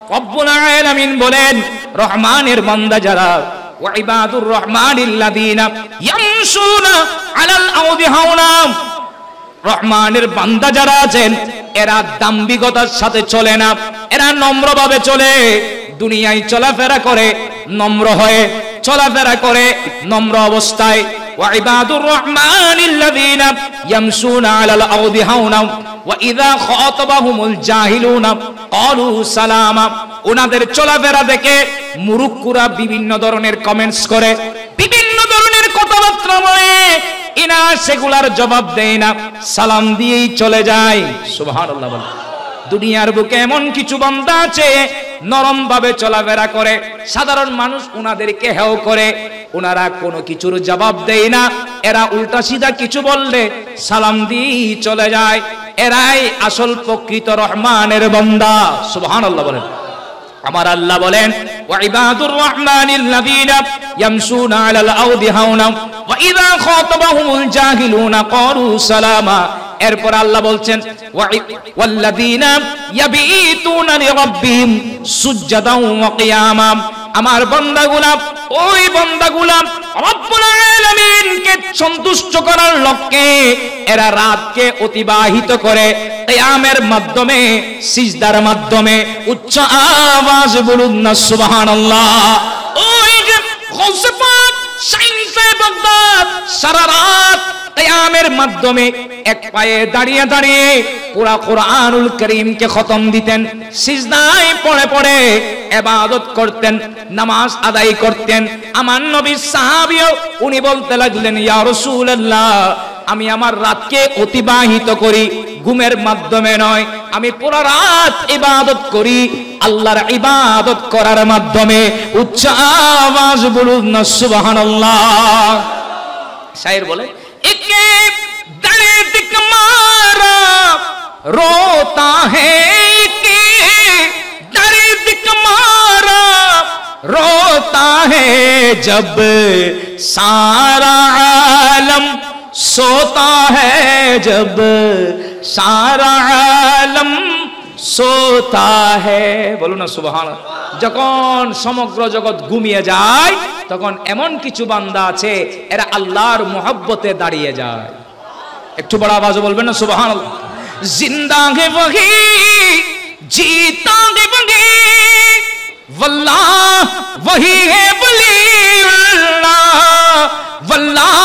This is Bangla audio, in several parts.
রব্বুল আলামিন বলেন রহমানের বান্দা যারা ওয়া ইবাদুর রহমানিল্লাযীনা ইয়ামশুনা আলাল আরদি হাওনা, রহমানের বান্দা যারা আছেন এরা দাম্ভিকতার সাথে চলে না, এরা নম্রভাবে চলে, দুনিয়ায় চলাফেরা করে নম্র হয়ে চলাফেরা করে নম্র অবস্থায়। ওয়া ইবাদুর রহমানিল্লাযীনা ইয়ামশুনা আলাল আরদি হাওনা ওয়া ইযা খাতাবাহুমুল জাহিলুনা ক্বালু সালামা। ওনাদের চলাফেরা দেখে মুরুক্কুরা বিভিন্ন ধরনের কমেন্টস করে, বিভিন্ন ধরনের কথাবার্তা বলে, এনা সেগুলার জবাব দেয় না, সালাম দিয়েই চলে যায়। সুবহানাল্লাহ বলে। দুনিয়ার বুকে এমন কিছু বান্দা আছে নরম ভাবে চলাফেরা করে, সাধারণ মানুষ ওনাদেরকে হেও করে, ওনারা কোনো কিছুর জবাব দেয় না, এরা উল্টা সিধা কিছু বললে সালাম দিয়েই চলে যায়। এরাই আসল প্রকৃত রহমানের বান্দা। সুবহানাল্লাহ বলেন। আমার আল্লাহ বলেন ওয়া ইবাদুর রহমানিল্লাযীনা ইয়ামশুনা আলাল আরদি হাওনা ওয়া ইযা খাতাবাহুমুল জাহিলুনা ক্বালু সালামা। এরপর আল্লাহ বলছেন ওয়াল্লাযীনা ইয়াবিতুনা লিরাব্বিহিম সুজদান ওয়া কিয়ামা। আমার বান্দাগুলা, ওই বান্দাগুলা রব্বুল আলামিনকে সন্তুষ্ট করার লক্ষ্যে এরা রাতকে অতিবাহিত করে কিয়ামের মাধ্যমে, সিজদার মাধ্যমে। উচ্চ আওয়াজ বলুন না সুবহানাল্লাহ। ওই যে গৌসে পাক শাইখে বাগদাদ সারা রাত কিয়ামের মাধ্যমে এক পায়ে দাঁড়িয়ে দাঁড়িয়ে পুরা কোরআনুল কারীমকে খতম দিতেন, সিজদায় পড়ে পড়ে ইবাদত করতেন, নামাজ আদায় করতেন। আমার নবীর সাহাবীও উনি বলতে লাগলেন ইয়া রাসূলুল্লাহ, আমি আমার রাতকে অতিবাহিত করি ঘুমের মাধ্যমে নয়, আমি পুরো রাত ইবাদত করি আল্লাহর ইবাদত করার মাধ্যমে। উচ্চ আওয়াজ বলুন না সুবহানাল্লাহ। শায়ের বলে একে দর্দ কা মারা रोता है कि दर्द का मारा रोता है जब सारा आलम सोता है, जब सारा आलम सोता है। বলো না সুবহানাল্লাহ। যখন সমগ্র জগৎ ঘুমিয়ে যায় তখন এমন কিছু বান্দা আছে এরা আল্লাহর মহব্বতে দাঁড়িয়ে যায়। একটু বড় আওয়াজে বলবেন না সুবহানাল্লাহ। जिंदा है वही जीता है वही, वल्लाह वही है वलीउल्लाह, वल्लाह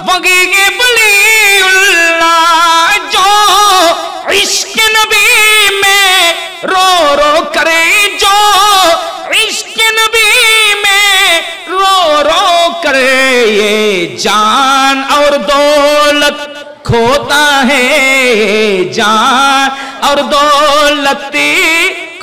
वही है वलीउल्लाह। जो इश्क नबी में रो रो करे, जो इश्क नबी में रो रो करे, ये जान और दौलत खोता है, जान और दौलत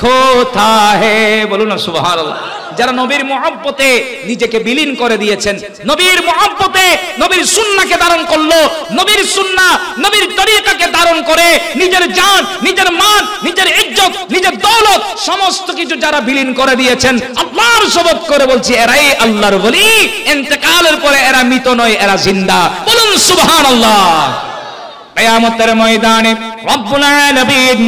खोता है। বলো না সুবহানাল্লাহ। যারা নবীর মহব্বতে নিজেকে বিলীন করে দিয়েছেন, নবীর মহব্বতে নবীর সুন্নাহকে ধারণ করলো, নবীর সুন্নাহ নবীর তরিকাকে ধারণ করে নিজের জান, নিজের মান, নিজের ইজ্জত, নিজের দৌলত সমস্ত কিছু যারা বিলীন করে দিয়েছেন, আল্লাহর শপথ করে বলছি এরাই আল্লাহর ওলি। ইন্তেকালের পরে এরা মৃত নয়, এরা জিন্দা। বলুন সুবহানাল্লাহ। কিয়ামতের ময়দানে রব্বুল আলামিন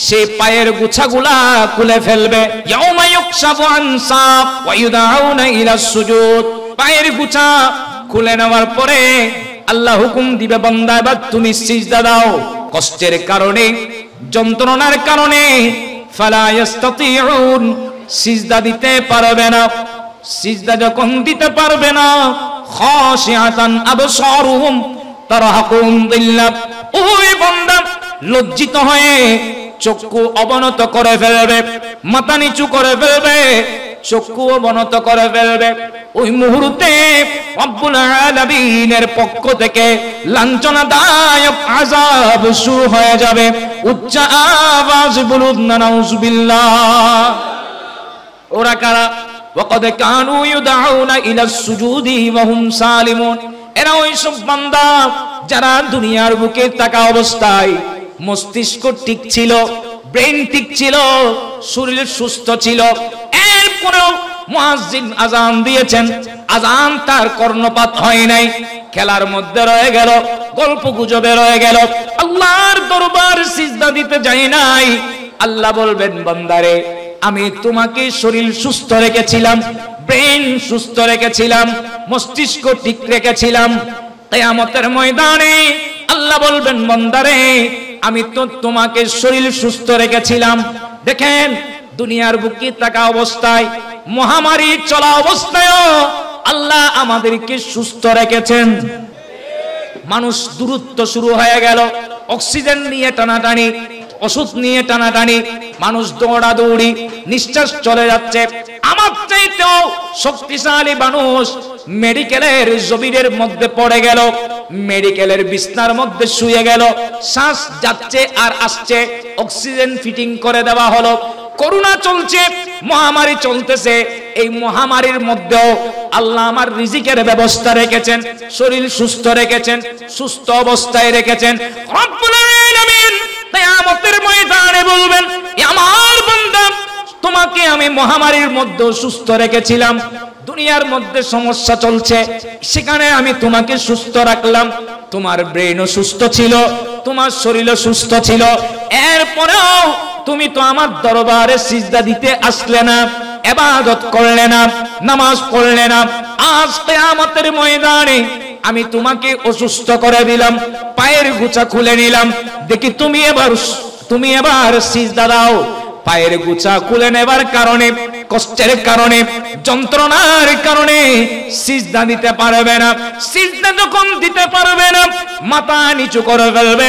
সে পায়ের গুছাগুলা খুলে ফেলবে। ইয়াউমা ইউকশাফু আন সাক ওয়া ইউদাউনা ইলা সুজুদ। পায়ের গুছা খুলে নেওয়ার পরে আল্লাহ হুকুম দিবে বান্দা এবার তুমি সিজদা দাও। কষ্টের কারণে, যন্ত্রণার কারণে ফালা ইস্তাতিউন, সিজদা দিতে পারবে না। সিজদা যখন দিতে পারবে না, খাশিআতান আবসারুহুম তারহাকুম যিল্লাহ। ওই বান্দা লজ্জিত হয়ে চক্ষু অবনত করে ফেলবে, মাথা নিচু করে ফেলবে, চক্ষু অবনত করে ফেলবে। ওই মুহূর্তে রব্বুল আলামিনের পক্ষ থেকে লাঞ্ছনাদায়ক আযাব শুরু হয়ে যাবে। উচ্চ আওয়াজ বলুন না নাউযুবিল্লাহ। ওরা কারা? ওয়াকাদ কানু ইউদাউনা ইলা সুজুদি ওয়া হুম সালিমুন। এরা ওই সব বান্দা যারা দুনিয়ার বুকে থাকা অবস্থায় মস্তিষ্ক ঠিক ছিল, ব্রেন ঠিক ছিল, শরীর সুস্থ ছিল, এরপরেও মুয়াজ্জিন আযান দিয়েছেন, আযান তার কর্ণপাত হয় নাই, খেলার মধ্যে রয়ে গেল, গল্প গুজবে রয়ে গেল, আল্লাহর দরবার সিজদা দিতে যায় নাই। আল্লাহ বলবেন বান্দারে আমি তোমাকে শরীর সুস্থ রেখেছিলাম, ব্রেন সুস্থ রেখেছিলাম, মস্তিষ্ক ঠিক রেখেছিলাম। কিয়ামতের ময়দানে আল্লাহ বলবেন, বান্দারে আমি তো তোমাকে শরীর সুস্থ রেখেছিলাম। দেখেন দুনিয়ার বুকে থাকা অবস্থায়, মহামারী চলা অবস্থায়ও আল্লাহ আমাদেরকে সুস্থ রেখেছেন। মানুষ দূরত্ব শুরু হয়ে গেল, অক্সিজেন নিয়ে টানাটানি, ওষুধ নিয়ে টানাটানি, মানুষ দৌড়াদৌড়ি, নিঃশ্বাস চলে যাচ্ছে। আমার চাইতেও শক্তিশালী মানুষ মেডিকেলের জবিরের মধ্যে পড়ে গেল, মেডিকেলের বিছনার মধ্যে শুয়ে গেল, শ্বাস যাচ্ছে আর আসছে, অক্সিজেন ফিটিং করে দেওয়া হলো। করোনা চলছে, মহামারী চলতেছে, এই মহামারীর মধ্যেও আল্লাহ আমার রিজিকের ব্যবস্থা রেখেছেন, শরীর সুস্থ রেখেছেন, সুস্থ অবস্থায় রেখেছেন। রব্বুল আলামিন কিয়ামতের ময়দানে বলবেন, আমার বান্দা তোমাকে আমি মহামারীর মধ্যে সুস্থ রেখেছিলাম, দুনিয়ার মধ্যে সমস্যা চলছে, সেখানে আমি তোমাকে সুস্থ রাখলাম, তোমার ব্রেনও সুস্থ ছিল, তোমার শরীরও সুস্থ ছিল, এরপরেও তুমি তো আমার দরবারে সিজদা দিতে আসলে না, ইবাদত করলে না, নামাজ পড়লে না। আজ কিয়ামতের ময়দানে আমি তোমাকে অসুস্থ করে দিলাম, পায়ের গোছা খুলে নিলাম, দেখি তুমি এবার সিজদা দাও। পায়ের গোছা খুলে নেবার কারণে, কষ্টের কারণে, যন্ত্রণার কারণে সিজদা দিতে পারবে না। সিজদা যখন দিতে পারবে না, মাথা নিচু করে ফেলবে,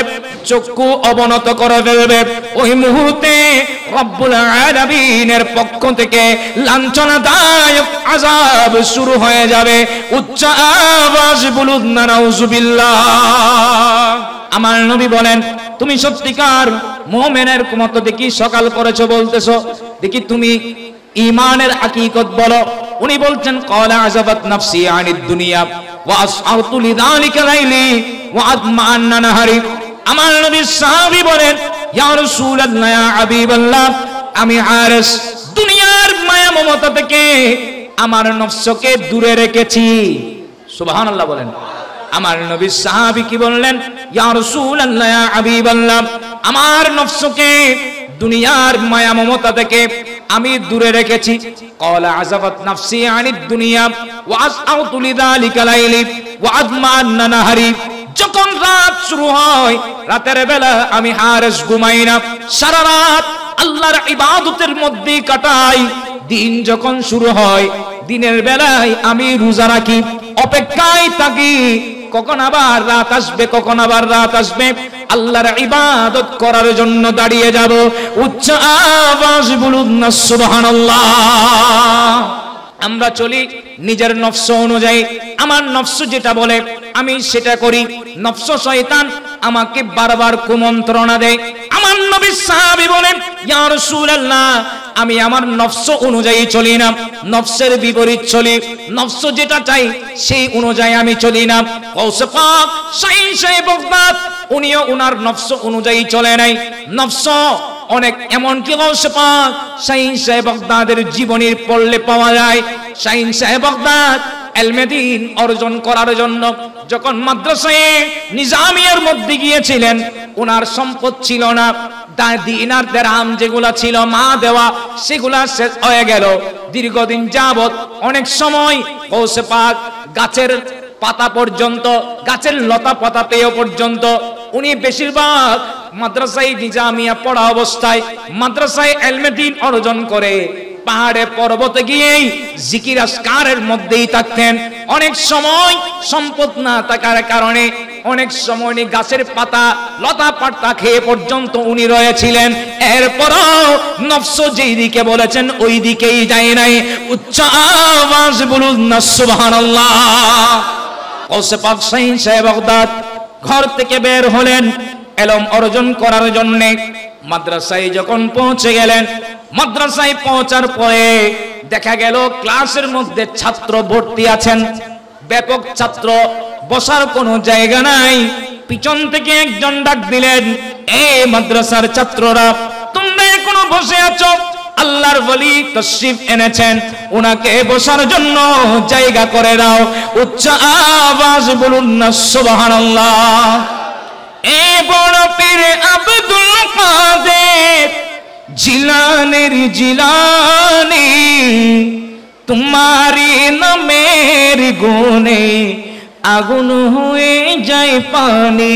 চক্ষু অবনত করে ফেলবে, ওই মুহূর্তে রব্বুল আলামিনের পক্ষ থেকে লাঞ্ছনাদায়ক আযাব শুরু হয়ে যাবে। উচ্চ আওয়াজ বলুন না নাউজুবিল্লাহ। আমার নবী বলেন, তুমি সত্যিকার মুমিনের মতো দেখি সকাল করেছো বলতেছো, দেখি তুমি ঈমানের হাকিকত বলো। উনি বলছেন, ক্বালা আযাবাত নাফসি আনিদ দুনিয়া ওয়া আসআতু লিযালিকা লাইলি ওয়া আতমাআন্না নাহারি। আমার নবী সাহাবী বলেন, ইয়া রাসূলুল্লাহ, ইয়া হাবিবাল্লাহ, আমি হারিস দুনিয়ার মায়া মমতা থেকে আমার নফসকে দূরে রেখেছি। সুবহানাল্লাহ বলেন। আমার নবী সাহাবী কি বললেন, ইয়া রাসূলুল্লাহ, ইয়া হাবিবাল্লাহ, আমার নফসকে দুনিয়ার মায়া মমতা থেকে আমি দূরে রেখেছি। ক্বালা আযাবাত নাফসি আনিদ দুনিয়া ওয়া আসআতু লিযালিকা লাইলি ওয়া আতমাআন্না নাহারি। যখন রাত শুরু হয়, রাতের বেলা আমি হারিস ঘুমাই না, সারা রাত আল্লাহর ইবাদতের মধ্যে কাটাই। দিন যখন শুরু হয়, দিনের বেলায় আমি রোজা রাখি, অপেক্ষায় থাকি কখন আবার রাত আসবে, কখন আবার রাত আসবে, আল্লাহর ইবাদত করার জন্য দাঁড়িয়ে যাব। উচ্চ আওয়াজ বলুন না সুবহানাল্লাহ। আমরা চলি নিজের নফস অনুযায়ী, আমার নফস যেটা বলে আমি সেটা করি। নফস শয়তান আমাকে বারবার কুমন্ত্রণা দেয়। আমার নবী সাহাবী বলেন, ইয়া রাসূলুল্লাহ, আমি আমার নফস অনুযায়ী চলি না, নফসের বিপরীত চলি। নফস যেটা চাই সেই অনুযায়ী আমি চলি না। গাউসে পাক শাইখ বাগদাদ উনিও উনার নফস অনুযায়ী চলে নাই। নফস অনেক, এমনকি গাউসে পাক শাইখ বাগদাদের জীবনীর পড়লে পাওয়া যায়, শাইখ বাগদাদ ইলমে দ্বীন অর্জন করার জন্য যখন মাদ্রাসায়ে নিজামিয়ার মধ্যে গিয়েছিলেন, ওনার সম্পদ ছিল না, দিনার দিরহাম যেগুলা ছিল মা দেওয়া, সেগুলা শেষ হয়ে গেল। দীর্ঘদিন যাবত অনেক সময় গাউসে পাক গাছের পাতা পর্যন্ত, গাছের লতা পাতা পেয়ে পর্যন্ত উনি বেশিরভাগ মাদ্রাসায়ে নিজামিয়া পড়া অবস্থায় মাদ্রাসায়ে ইলমে দ্বীন অর্জন করে পাহাড়ে পর্বতে গিয়েই জিকির আজকারের মধ্যেই থাকতেন। অনেক সময় সম্পদ না থাকার কারণে অনেক সময় গাছের পাতা লতা পাতা খেয়ে পর্যন্ত উনি রয়েছিলেন। এরপরও নফস যেই দিকে বলেছেন ওই দিকেই যায় নাই। উচ্চ আওয়াজ বলুন না সুবহানাল্লাহ। গাউসে পাক শাইখ বাগদাদ ঘর থেকে বের হলেন ইলম অর্জন করার জন্য। মাদ্রাসায় যখন পৌঁছে গেলেন, মাদ্রাসায় পৌঁছার পরে দেখা গেল ক্লাসের মধ্যে ছাত্র ভর্তি আছেন, ব্যাপক ছাত্র, বসার কোনো জায়গা নাই। পিছন থেকে একজন ডাক দিলেন, এই মাদ্রাসার ছাত্ররা, তোমরা এখনো বসে আছো? আল্লাহর ওলি তাশরীফ এনেছেন, ওনাকে বসার জন্য জায়গা করে দাও। উচ্চ আওয়াজ বলুন না সুবহানাল্লাহ। এ বড় পীর আব্দুল কাদের জিলানের জিলানি তোমারি নামের গুণে আগুন হয়ে যায় পানি,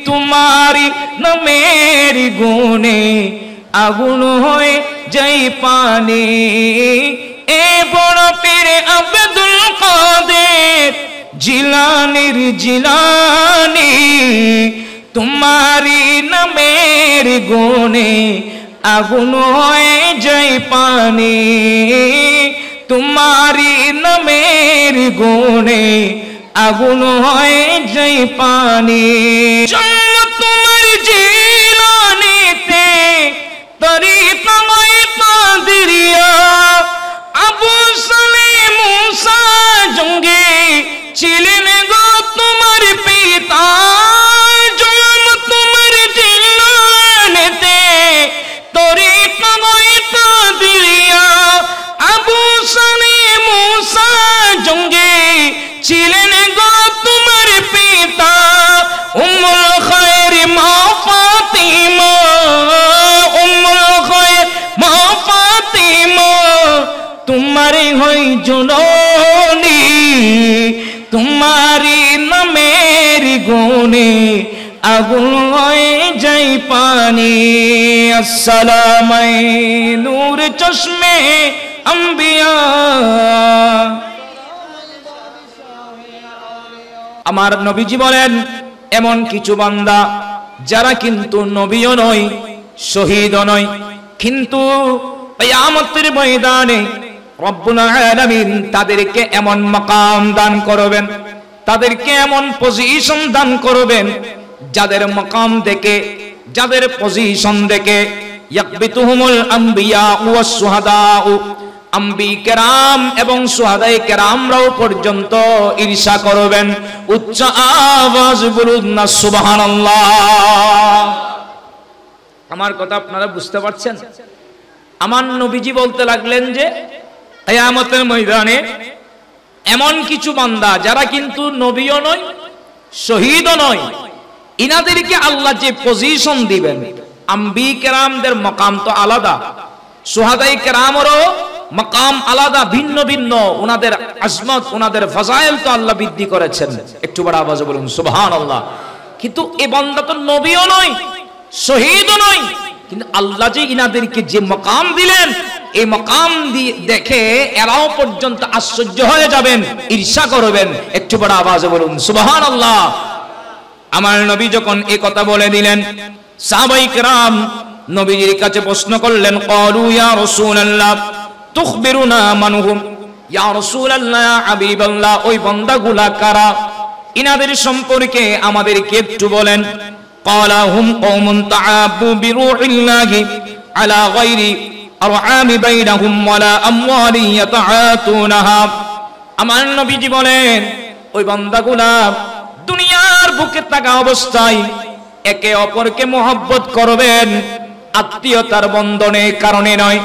তোমারি নামের গুণে আগুন হয়ে যায় পানি। এ বড় পীর আব্দুল কাদের জিলানির জিলানি তোমারি নামের গুণে আগুন হয়ে যায় পানি, তোমারি নামের গুণে আগুন হয়ে যায় পানি। জন্ম তোমার জিলানিতে তরিকা কাদেরিয়া, আবু সালেহ মুসা জঙ্গি ছিলেন গো তোমার পিতা। জন্ম তোমার জিলানিতে তরিকা কাদেরিয়া, আবু সালেহ মুসা জঙ্গি ছিলেন গো তোমার পিতা। উম্মুল খায়র মা ফাতিমা, উম্মুল খায়র মা ফাতিমা তোমারই হই জননী, তোমারি নামের গুণে আগুন হয়ে যায় পানি। আসসালামু নূর চশমে আম্বিয়া। আমার নবীজি বলেন এমন কিছু বান্দা যারা কিন্তু নবীও নয় শহীদও নয়, কিন্তু কিয়ামতের ময়দানে রব্বুল আলামিন তাদেরকে এমন মাকাম দান করবেন, তাদেরকে এমন পজিশন দান করবেন যাদের মাকাম দেখে, যাদের পজিশন দেখে ইয়াকবিতুহুমুল আম্বিয়া ওয়াস শুহাদা, আম্বি কেরাম এবং সুহাদায়ে কেরামরাও পর্যন্ত ঈর্ষা করবেন। উচ্চ আওয়াজ বলুন না সুবহানাল্লাহ। আমার কথা আপনারা বুঝতে পারছেন? আমার নবীজি বলতে লাগলেন যে কিয়ামতের ময়দানে এমন কিছু বান্দা যারা কিন্তু নবীও নয় শহীদও নয়, ইনাদেরকে আল্লাহ যে পজিশন দিবেন, আম্বি কেরামদের মাকাম তো আলাদা, সুহাদায়ে কেরামেরও মাকাম আলাদা, ভিন্ন ভিন্ন, ওনাদের আজমত ওনাদের ফাজাইল তো আল্লাহ বৃদ্ধি করেছেন। একটু বড় আওয়াজে বলুন সুবহানাল্লাহ। কিন্তু এই বান্দা তো নবীও নয় শহীদও নয়, কিন্তু আল্লাহ যে ইনাদেরকে যে মাকাম দিলেন, এই মাকাম দেখে এরাও পর্যন্ত আশ্চর্য হয়ে যাবেন, ঈর্ষা করবেন। একটু বড় আওয়াজে বলুন সুবহানাল্লাহ। আমার নবী যখন এই কথা বলে দিলেন, সাহাবায়ে কেরাম নবীজির কাছে প্রশ্ন করলেন, ক্বালু ইয়া রাসূলুল্লাহ তুখবিরুনা মানহুম, ইয়া রাসূলুল্লাহ ইয়া হাবিবাল্লাহ ওই বান্দাগুলা কারা, ইনাদের সম্পর্কে আমাদেরকে একটু বলেন। ক্বালা হুম কওমুন তাআব্বু বিরূহিল্লাহি আলা গায়রি আরহামি বাইনাহুম ওয়ালা আমওয়ালি ইয়াতাআতুনাহা। আমার নবীজি বলেন ওই বান্দাগুলা দুনিয়ার বুকে থাকা অবস্থায় একে অপরকে মহব্বত করবেন, আত্মীয়তার বন্ধনের কারণে নয়,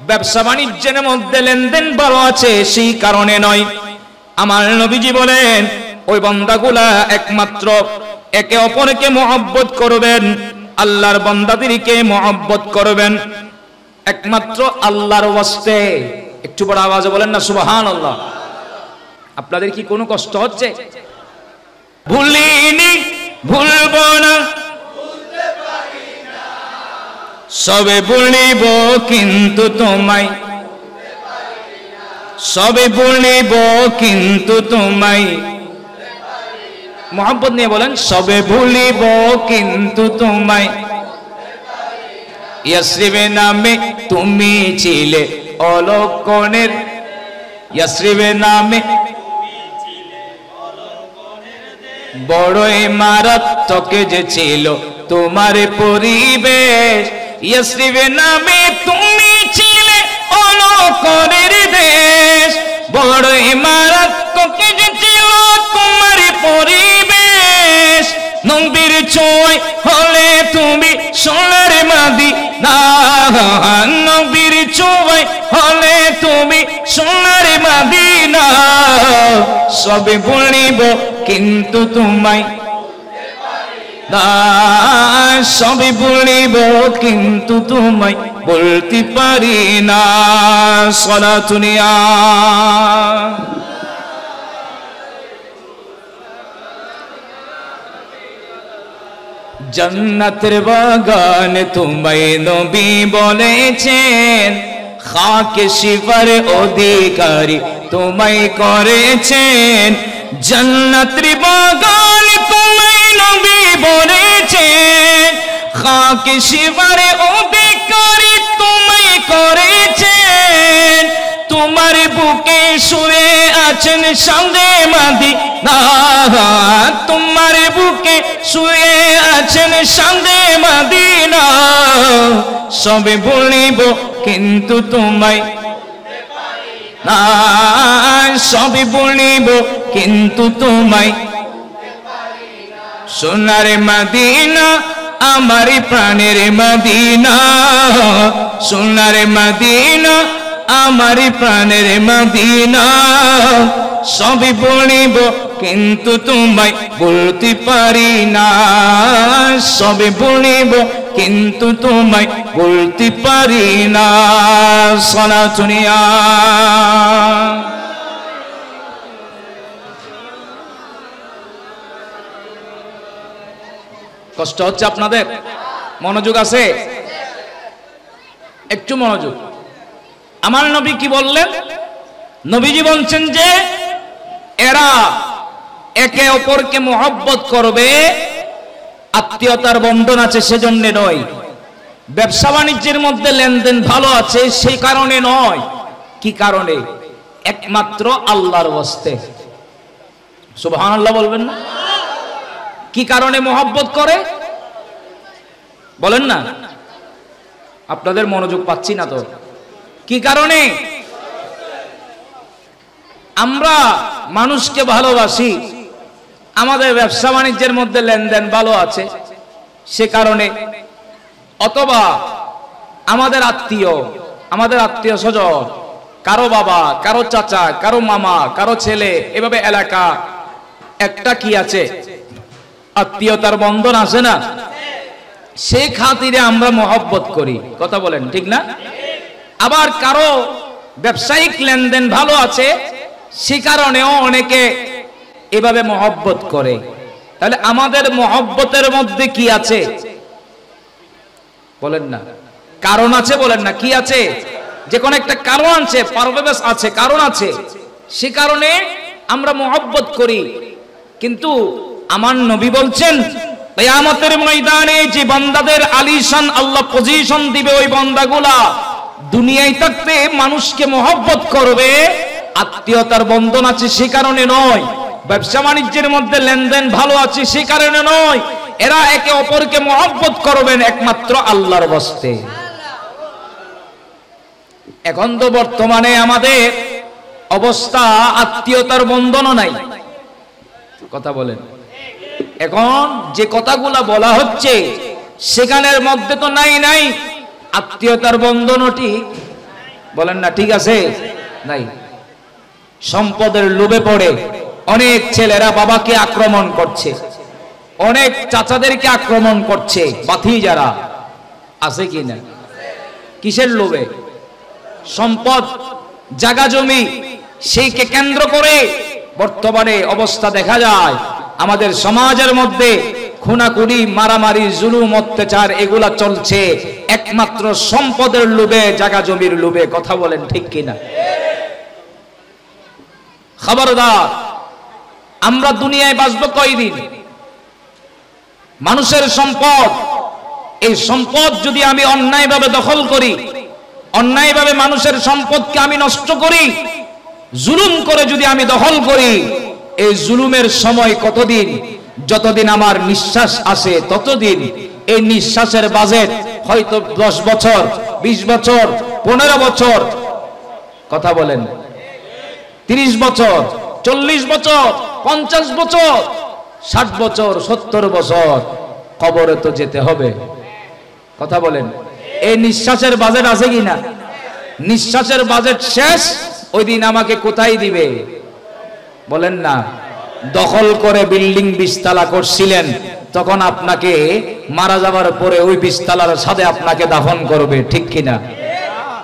ব্যবসা বাণিজ্যের মধ্যে লেনদেন ভালো আছে সেই কারণে নয়। আমার নবীজি বলেন ওই বান্দাগুলা একমাত্র একে অপরকে মহব্বত করবেন, আল্লাহর বান্দাদেরকে মহব্বত করবেন একমাত্র আল্লাহর ওয়াস্তে। একটু বড় আওয়াজে বলেন না সুবহানাল্লাহ। আপনাদের কি কোনো কষ্ট হচ্ছে? ভুলিনি ভুলব না সবে ভুলিব কিন্তু তোমায়, সবে ভুলিব কিন্তু তোমায়, মোহাম্মদ নিয়ে বলেন সবে ভুলিব কিন্তু তোমায়। ইয়াসরিবে নামে তুমি ছিলে অলক্ষণের, ইয়াসরিবে নামে বড়ই মারাত্মক যে ছিল তোমার পরিবেশ, ইয়াসরিবে নামে তুমি ছিলে অলক্ষণের দেশ, বড়ই মারাত্মক যে ছিল তোমার পরিবেশ। নবীর ছোঁয় হলে তুমি সোনার মদিনা, নবীর ছোঁয় হলে তুমি সোনার মদিনা, সবে ভুলিব কিন্তু তোমায়। না, সবই বলিব কিন্তু তোমায় বলতে পারি না। সলাতুনিয়া জান্নাতের বাগান তোমায় নবী বলেছেন, খাকে শিফার অধিকারী তোমায় করেছেন। জান্নাতের বাগান তোমায় নবী বলেছেন, খাকে শিফার অধিকারী তোমায় করেছেন। তোমার বুকে শুয়ে আছেন সঙ্গে মদিনা, তোমার বুকে শুয়ে আছেন সঙ্গে মদিনা। সবে বলিব কিন্তু তোমায় না, সবে বলিব কিন্তু তোমায়। সোনার মদিনা আমার প্রাণের মদিনা, সোনার মদিনা আমার প্রাণের মদিনা। সবই বলিব কিন্তু তোমায় বলতে পারি না, সবই বলিব কিন্তু তোমায় বলতে পারি না। সলাতুনিয়া কষ্ট হচ্ছে আপনাদের? মনোযোগ আছে? একটু মনোযোগ। আমার নবী কি বললেন? নবীজি বলছেন যে এরা একে অপরকে মহব্বত করবে, আত্মীয়তার বন্ধন আছে সেজন্য নয়, ব্যবসা বাণিজ্যের মধ্যে লেনদেন ভালো আছে সেই কারণে নয়। কি কারণে? একমাত্র আল্লাহর ওয়াস্তে। সুবহানাল্লাহ বলবেন না? কি কারণে মহব্বত করে বলেন না? আপনাদের মনোযোগ পাচ্ছি না তো। কি কারণে? আমরা মানুষকে ভালোবাসি, আমাদের ব্যবসা বাণিজ্যের মধ্যে লেনদেন ভালো আছে সে কারণে, অথবা আমাদের আত্মীয় স্বজন, কারো বাবা, কারো চাচা, কারো মামা, কারো ছেলে, এভাবে এলাকা একটা কি আছে, আত্মীয়তার বন্ধন আছে না, সেই খাতিরে আমরা মহব্বত করি। কথা বলেন ঠিক না? আবার কারো ব্যবসায়িক লেনদেন ভালো আছে সে কারণেও অনেকে এভাবে মহব্বত করে। তাহলে আমাদের মহব্বতের মধ্যে কি আছে বলেন না? কারণ আছে বলেন না? কি আছে? যে কোন একটা কারণ আছে, পারপাস আছে, কারণ আছে, সে কারণে আমরা মহব্বত করি। কিন্তু আমার নবী বলছেন কিয়ামতের ময়দানে যে বান্দাদের আলিশান আল্লাহ পজিশন দিবে, ওই বান্দাগুলা দুনিয়ায় থাকতে মানুষকে মহব্বত করবে, আত্মীয়তার বন্ধন আছে সে কারণে নয়, ব্যবসা বাণিজ্যের মধ্যে লেনদেন ভালো আছে সে কারণে নয়, এরা একে অপরকে মহব্বত করবেন একমাত্র আল্লাহর ওয়াস্তে। এখন তো বর্তমানে আমাদের অবস্থা আত্মীয়তার বন্ধনও নাই। কথা বলেন? এখন যে কথাগুলা বলা হচ্ছে সেখানের মধ্যে তো নাই আত্মীয়তার বন্ধনও, ঠিক বলেন না? ঠিক আছে? নাই। সম্পদের লোভে পড়ে অনেক ছেলেরা বাবাকে আক্রমণ করছে, অনেক চাচাদেরকে আক্রমণ করছে, বাথি যারা আছে কি না? কিসের লোভে? সম্পদ, জায়গা জমি, সেইকে কেন্দ্র করে বর্তমানে অবস্থা দেখা যায় আমাদের সমাজের মধ্যে খুনাখুনি, মারামারি, জুলুম, অত্যাচার এগুলা চলছে একমাত্র সম্পদের লোভে, জায়গা জমির লোভে। কথা বলেন ঠিক কিনা? খবরদার, আমরা দুনিয়ায় বাঁচবো কয়দিন? মানুষের সম্পদ, এই সম্পদ যদি আমি অন্যায়ভাবে দখল করি, অন্যায়ভাবে মানুষের সম্পদকে আমি নষ্ট করি, জুলুম করে যদি আমি দখল করি, এই জুলুমের সময় কতদিন? যতদিন আমার নিঃশ্বাস আসে ততদিন। এই নিঃশ্বাসের বাজেট হয়তো 10 বছর, 20 বছর, 15 বছর, কথা বলেন, 30 বছর, 40 বছর, 50 বছর, 60 বছর, 70 বছর, কবরে তো যেতে হবে। কথা বলেন? এই নিঃশ্বাসের বাজেট আছে কিনা? নিঃশ্বাসের বাজেট শেষ, ওই দিন আমাকে কোথায় দিবে বলেন না? দখল করে বিল্ডিং 20 তলা করছিলেন, তো তখন আপনাকে মারা যাবার পরে ওই 20 তলার ছাদে আপনাকে দাফন করবে, ঠিক কিনা?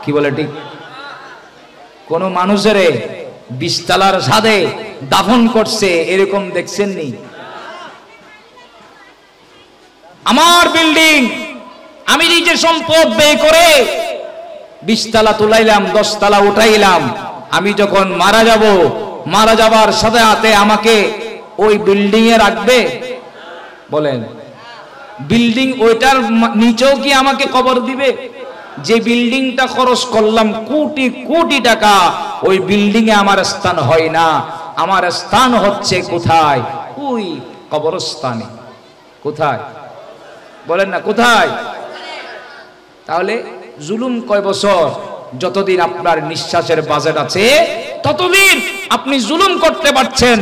কি বলে ঠিক? কোন মানুষের 20 তলার ছাদে দাফন করছে এরকম দেখছেননি? আমার বিল্ডিং আমি নিজে সম্পদ ব্যয় করে 20 তলা তুলাইলাম, 10 তলা উঠাইলাম। আমি যখন মারা যাব, মারা যাবার সাথে সাথে আমাকে ওই বিল্ডিং এ রাখবে? বলেন, বিল্ডিং ওইটার নিচেও কি আমাকে কবর দিবে? যে বিল্ডিংটা খরচ করলাম কোটি কোটি টাকা, ওই বিল্ডিং এ আমার স্থান হয় না। আমার স্থান হচ্ছে কোথায়? ওই কবরস্থানে। কোথায়? বলেন না কোথায়? তাহলে জুলুম কয় বছর? যতদিন আপনার নিঃশ্বাসের বাজেট আছে ততদিন আপনি জুলুম করতে পারছেন,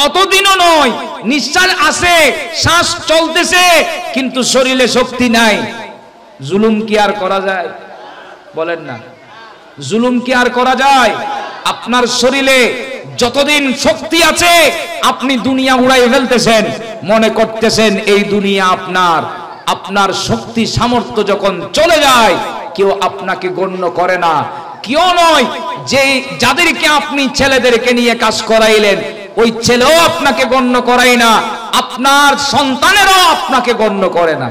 অতদিনও নয়। নিঃশ্বাস আছে, শ্বাস চলতেছে, কিন্তু শরীরে শক্তি নাই। জুলুম কি আর করা যায়? বলেন না, জুলুম কি আর করা যায়? আপনার শরীরে যতদিন শক্তি আছে আপনি দুনিয়া উড়াই ফেলতেছেন, মনে করতেছেন এই দুনিয়া আপনার। আপনার শক্তি সামর্থ্য যখন চলে যায় কেউ আপনাকে গণ্য করে না। কেউ নয়, যে যাদেরকে আপনি ছেলেদেরকে নিয়ে কাজ করাইলেন ওই ছেলেও আপনাকে গণ্য করাই না, আপনার সন্তানেরও আপনাকে গণ্য করে না।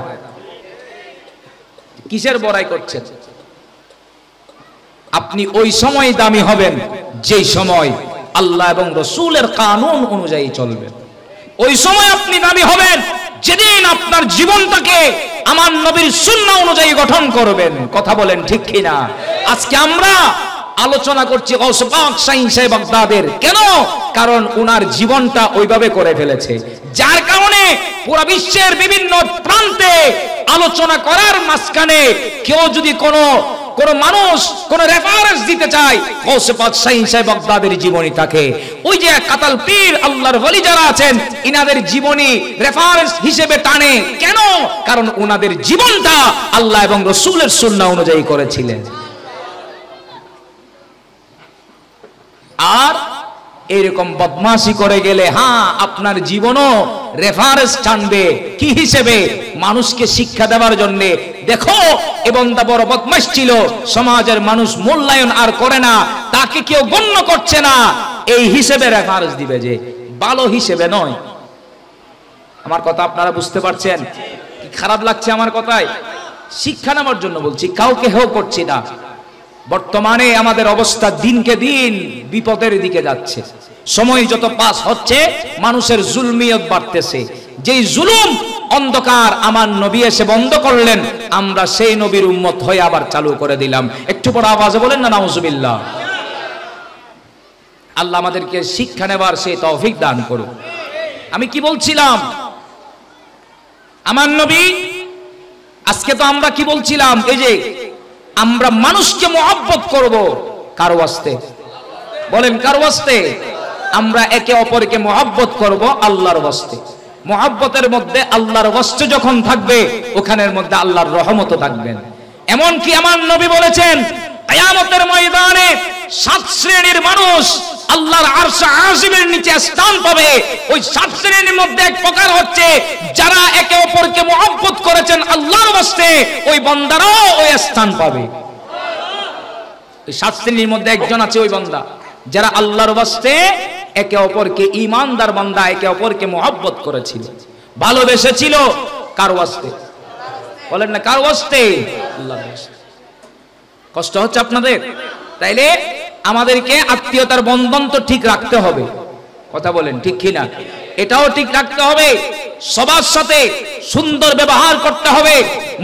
কিসের বড়াই করছেন? আপনি ওই সময় দামি হবেন যেই সময় আল্লাহ এবং রাসূলের কানুন অনুযায়ী চলবেন। ওই সময় আপনি দামি হবেন যেদিন আপনার জীবনটাকে আমার নবীর সুন্নাহ অনুযায়ী গঠন করবেন। কথা বলেন ঠিক কিনা? আজকে আমরা আলোচনা করছি গাউস পাক শাহীন সাহেব বাগদাদের। কেন? কারণ ওনার জীবনটা ওইভাবে করে ফেলেছে, যার কারণে পুরো বিশ্বের বিভিন্ন প্রান্তে আলোচনা করার মাঝখানে কেউ যদি কোনো মানুষ কোন রেফারেন্স দিতে চায় গাউস পাক শাহীন সাহেব বাগদাদের জীবনী থাকে, ওই যে কাতাল পীর আল্লাহর ওলি যারা আছেন ইনাদের জীবনী রেফারেন্স হিসেবে টানে। কেন? কারণ ওনাদের জীবনটা আল্লাহ এবং রাসূলের সুন্নাহ অনুযায়ী করেছিলেন। আর এরকম বদমাশি করে গেলে হ্যাঁ আপনার জীবনও রেফারেন্স টানবে। কি হিসেবে? মানুষকে শিক্ষা দেওয়ার জন্য। দেখো এ বান্দা বড় বদমাশ ছিল, সমাজের মানুষ মূল্যায়ন আর করে না, তাকে কেউ গণ্য করছে না, এই হিসেবে রেফারেন্স দিবে, যে ভালো হিসেবে নয়। আমার কথা আপনারা বুঝতে পারছেন? কি খারাপ লাগছে আমার কথায়? শিক্ষা নেওয়ার জন্য বলছি, কাউকে হেও করছি না। বর্তমানে আমাদের অবস্থা দিনকে দিন বিপদের দিকে যাচ্ছে। সময় যত পাস হচ্ছে মানুষের জুলমিয়ত বাড়তেছে। যেই জুলুম অন্ধকার আমার নবী এসে বন্ধ করলেন, আমরা সেই নবীর উম্মত হয়ে আবার চালু করে দিলাম। একটু বড় আওয়াজে বলেন না নাউজুবিল্লাহ। আল্লাহ আমাদেরকে শিক্ষা নেবার সেই তৌফিক দান করুন। আমি কি বলছিলাম? আমার নবী, আজকে তো আমরা কি বলছিলাম? এই যে আমরা মানুষকে মহব্বত করব কার ওয়াস্তে? বলেন কার ওয়াস্তে? আমরা একে অপরকে মহব্বত করব আল্লাহর ওয়াস্তে। মহব্বতের মধ্যে আল্লাহর ওয়াস্তে যখন থাকবে ওখানের মধ্যে আল্লাহর রহমতও থাকবেন। এমন কি আমার নবী বলেছেন কিয়ামতের ময়দানে 7 শ্রেণীর মানুষ আল্লাহর আরশ আজিমের নিচে স্থান পাবে। ওই 7 শ্রেণীর মধ্যে এক প্রকার হচ্ছে যারা একে অপরকে মহব্বত করেছেন আল্লাহর ওয়াস্তে, ওই বান্দারাও ওই স্থান পাবে। ওই 7 শ্রেণীর মধ্যে একজন আছে ওই বান্দা যারা আল্লাহর ওয়াস্তে একে অপরকে, ঈমানদার বান্দা একে অপরকে মহব্বত করেছিল, ভালোবেসেছিল। কার ওয়াস্তে? বলেন না কার ওয়াস্তে? আল্লাহর ওয়াস্তে। কষ্ট হচ্ছে আপনাদের? তাইলে আমাদেরকে আত্মীয়তার বন্ধন তো ঠিক রাখতে হবে। কথা বলেন ঠিক কিনা? এটাও ঠিক রাখতে হবে। সবার সাথে সুন্দর ব্যবহার করতে হবে,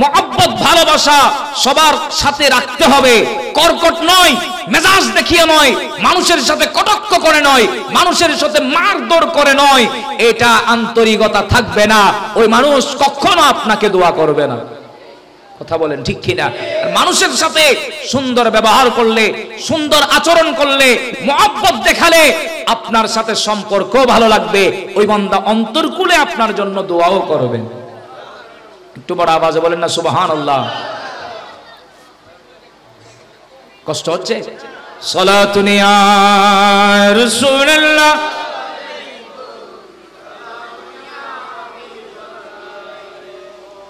মহব্বত ভালোবাসা সবার সাথে রাখতে হবে। কর্কট নয়, মেজাজ দেখিয়ে নয়, মানুষের সাথে কটাক্ষ করে নয়, মানুষের সাথে মারধর করে নয়। এটা আন্তরিকতা থাকবে না, ওই মানুষ কখনো আপনাকে দোয়া করবে না। কথা বলেন ঠিক কিনা? মানুষের সাথে সুন্দর ব্যবহার করলে, সুন্দর আচরণ করলে, মহব্বত দেখালে আপনার সাথে সম্পর্ক ভালো লাগবে। ওই বান্দা অন্তরকুলে আপনার জন্য দোয়াও করবেন। একটু বড় আওয়াজে বলেন না সুবহানাল্লাহ। কষ্ট হচ্ছে? সালাতুন ইয়া রাসূলুল্লাহ